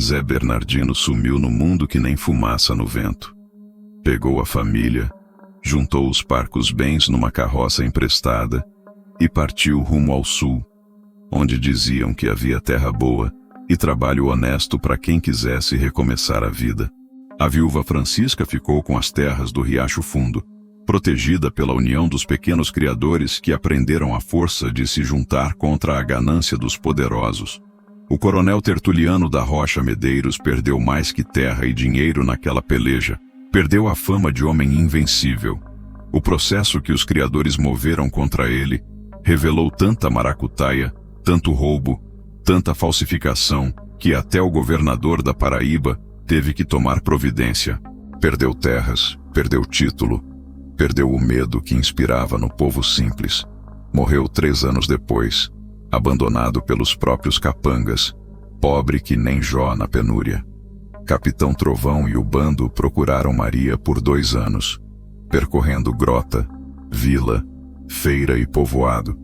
Zé Bernardino sumiu no mundo que nem fumaça no vento. Pegou a família, juntou os parcos bens numa carroça emprestada e partiu rumo ao sul, onde diziam que havia terra boa e trabalho honesto para quem quisesse recomeçar a vida. A viúva Francisca ficou com as terras do Riacho Fundo, protegida pela união dos pequenos criadores que aprenderam a força de se juntar contra a ganância dos poderosos. O coronel Tertuliano da Rocha Medeiros perdeu mais que terra e dinheiro naquela peleja, Perdeu a fama de homem invencível. O processo que os criadores moveram contra ele revelou tanta maracutaia, tanto roubo, tanta falsificação, que até o governador da Paraíba teve que tomar providência. Perdeu terras, perdeu título, perdeu o medo que inspirava no povo simples. Morreu 3 anos depois, abandonado pelos próprios capangas, pobre que nem Jó na penúria. Capitão Trovão e o bando procuraram Maria por 2 anos, percorrendo grota, vila, feira e povoado,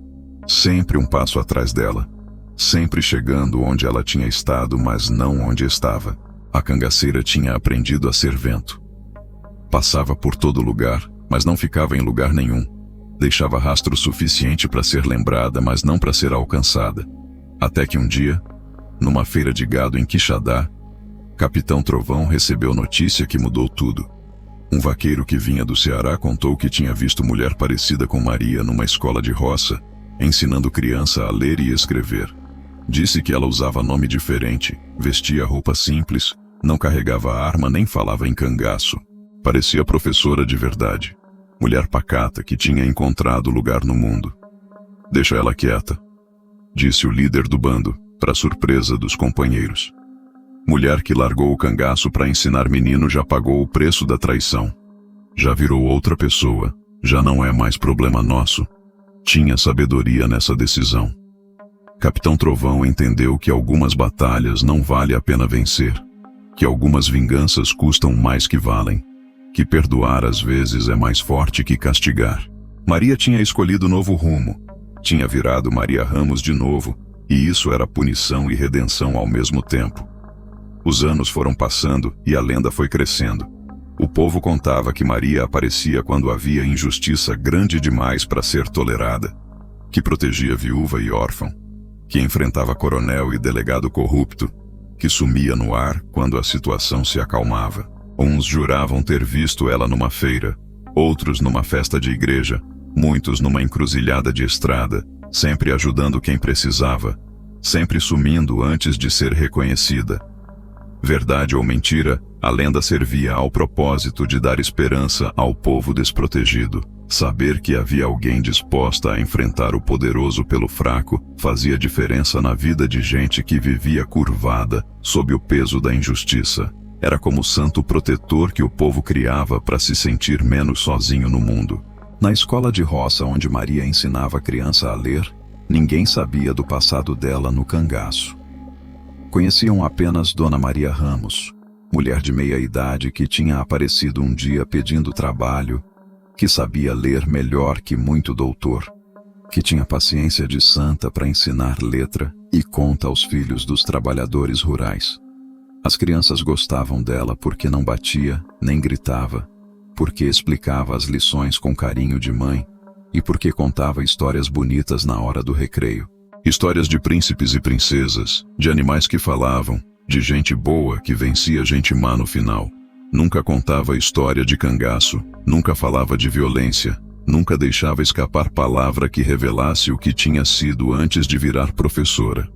sempre um passo atrás dela, sempre chegando onde ela tinha estado, mas não onde estava. A cangaceira tinha aprendido a ser vento. Passava por todo lugar, mas não ficava em lugar nenhum. Deixava rastro suficiente para ser lembrada, mas não para ser alcançada. Até que um dia, numa feira de gado em Quixadá, Capitão Trovão recebeu notícia que mudou tudo. Um vaqueiro que vinha do Ceará contou que tinha visto mulher parecida com Maria numa escola de roça, ensinando criança a ler e escrever. Disse que ela usava nome diferente, vestia roupa simples, não carregava arma nem falava em cangaço. Parecia professora de verdade. Mulher pacata que tinha encontrado lugar no mundo. Deixa ela quieta, disse o líder do bando, para surpresa dos companheiros. Mulher que largou o cangaço para ensinar menino já pagou o preço da traição. Já virou outra pessoa, já não é mais problema nosso. Tinha sabedoria nessa decisão. Capitão Trovão entendeu que algumas batalhas não vale a pena vencer, que algumas vinganças custam mais que valem, que perdoar às vezes é mais forte que castigar. Maria tinha escolhido novo rumo, tinha virado Maria Ramos de novo, e isso era punição e redenção ao mesmo tempo. Os anos foram passando e a lenda foi crescendo. O povo contava que Maria aparecia quando havia injustiça grande demais para ser tolerada, que protegia viúva e órfão, que enfrentava coronel e delegado corrupto, que sumia no ar quando a situação se acalmava. Uns juravam ter visto ela numa feira, outros numa festa de igreja, muitos numa encruzilhada de estrada, sempre ajudando quem precisava, sempre sumindo antes de ser reconhecida. Verdade ou mentira, a lenda servia ao propósito de dar esperança ao povo desprotegido. Saber que havia alguém disposta a enfrentar o poderoso pelo fraco fazia diferença na vida de gente que vivia curvada sob o peso da injustiça. Era como o santo protetor que o povo criava para se sentir menos sozinho no mundo. Na escola de roça onde Maria ensinava a criança a ler, ninguém sabia do passado dela no cangaço. Conheciam apenas Dona Maria Ramos, mulher de meia-idade que tinha aparecido um dia pedindo trabalho, que sabia ler melhor que muito doutor, que tinha paciência de santa para ensinar letra e conta aos filhos dos trabalhadores rurais. As crianças gostavam dela porque não batia, nem gritava, porque explicava as lições com carinho de mãe e porque contava histórias bonitas na hora do recreio. Histórias de príncipes e princesas, de animais que falavam, de gente boa que vencia gente má no final. Nunca contava história de cangaço, nunca falava de violência, nunca deixava escapar palavra que revelasse o que tinha sido antes de virar professora.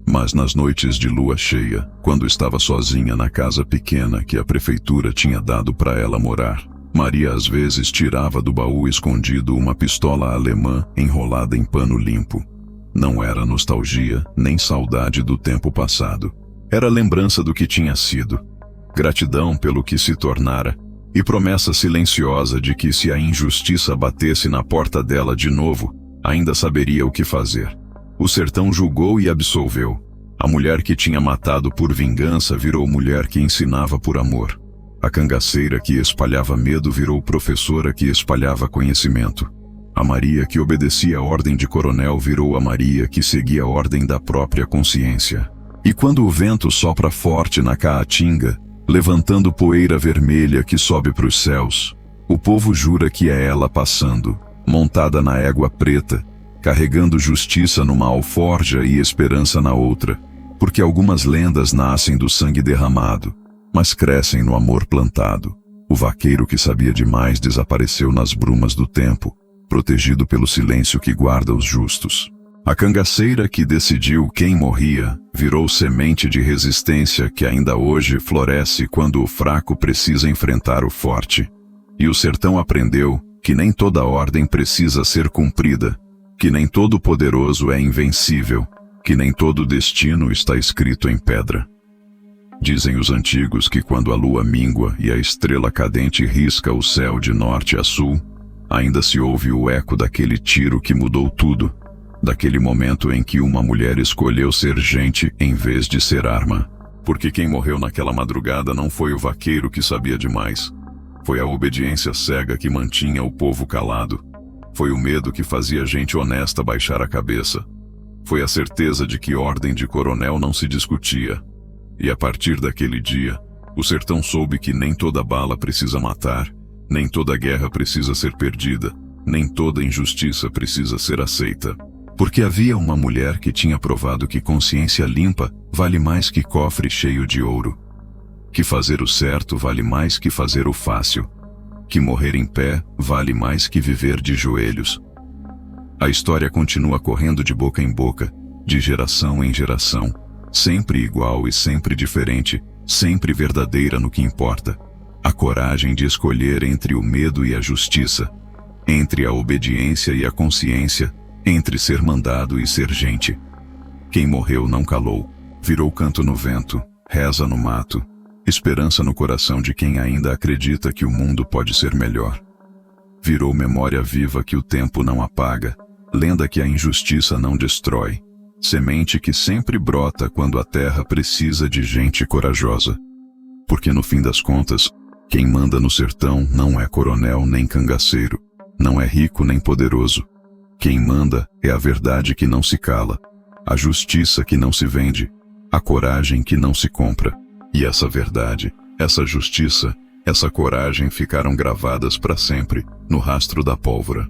Mas nas noites de lua cheia, quando estava sozinha na casa pequena que a prefeitura tinha dado para ela morar, Maria às vezes tirava do baú escondido uma pistola alemã enrolada em pano limpo. Não era nostalgia, nem saudade do tempo passado. Era lembrança do que tinha sido, gratidão pelo que se tornara, e promessa silenciosa de que se a injustiça batesse na porta dela de novo, ainda saberia o que fazer. O sertão julgou e absolveu. A mulher que tinha matado por vingança virou mulher que ensinava por amor. A cangaceira que espalhava medo virou professora que espalhava conhecimento. A Maria que obedecia a ordem de coronel virou a Maria que seguia a ordem da própria consciência. E quando o vento sopra forte na caatinga, levantando poeira vermelha que sobe para os céus, o povo jura que é ela passando, montada na égua preta, carregando justiça numa alforja e esperança na outra, porque algumas lendas nascem do sangue derramado, mas crescem no amor plantado. O vaqueiro que sabia demais desapareceu nas brumas do tempo, protegido pelo silêncio que guarda os justos. A cangaceira que decidiu quem morria virou semente de resistência que ainda hoje floresce quando o fraco precisa enfrentar o forte. E o sertão aprendeu que nem toda ordem precisa ser cumprida, que nem todo poderoso é invencível, que nem todo destino está escrito em pedra. Dizem os antigos que quando a lua mingua e a estrela cadente risca o céu de norte a sul, ainda se ouve o eco daquele tiro que mudou tudo, daquele momento em que uma mulher escolheu ser gente em vez de ser arma. Porque quem morreu naquela madrugada não foi o vaqueiro que sabia demais. Foi a obediência cega que mantinha o povo calado. Foi o medo que fazia gente honesta baixar a cabeça. Foi a certeza de que ordem de coronel não se discutia. E a partir daquele dia, o sertão soube que nem toda bala precisa matar, nem toda guerra precisa ser perdida, nem toda injustiça precisa ser aceita. Porque havia uma mulher que tinha provado que consciência limpa vale mais que cofre cheio de ouro. Que fazer o certo vale mais que fazer o fácil. Que morrer em pé vale mais que viver de joelhos. A história continua correndo de boca em boca, de geração em geração, sempre igual e sempre diferente, sempre verdadeira no que importa. A coragem de escolher entre o medo e a justiça, entre a obediência e a consciência, entre ser mandado e ser gente. Quem morreu não calou, virou canto no vento, reza no mato, esperança no coração de quem ainda acredita que o mundo pode ser melhor. Virou memória viva que o tempo não apaga, lenda que a injustiça não destrói, semente que sempre brota quando a terra precisa de gente corajosa. Porque no fim das contas, quem manda no sertão não é coronel nem cangaceiro, não é rico nem poderoso. Quem manda é a verdade que não se cala, a justiça que não se vende, a coragem que não se compra. E essa verdade, essa justiça, essa coragem ficaram gravadas para sempre no rastro da pólvora.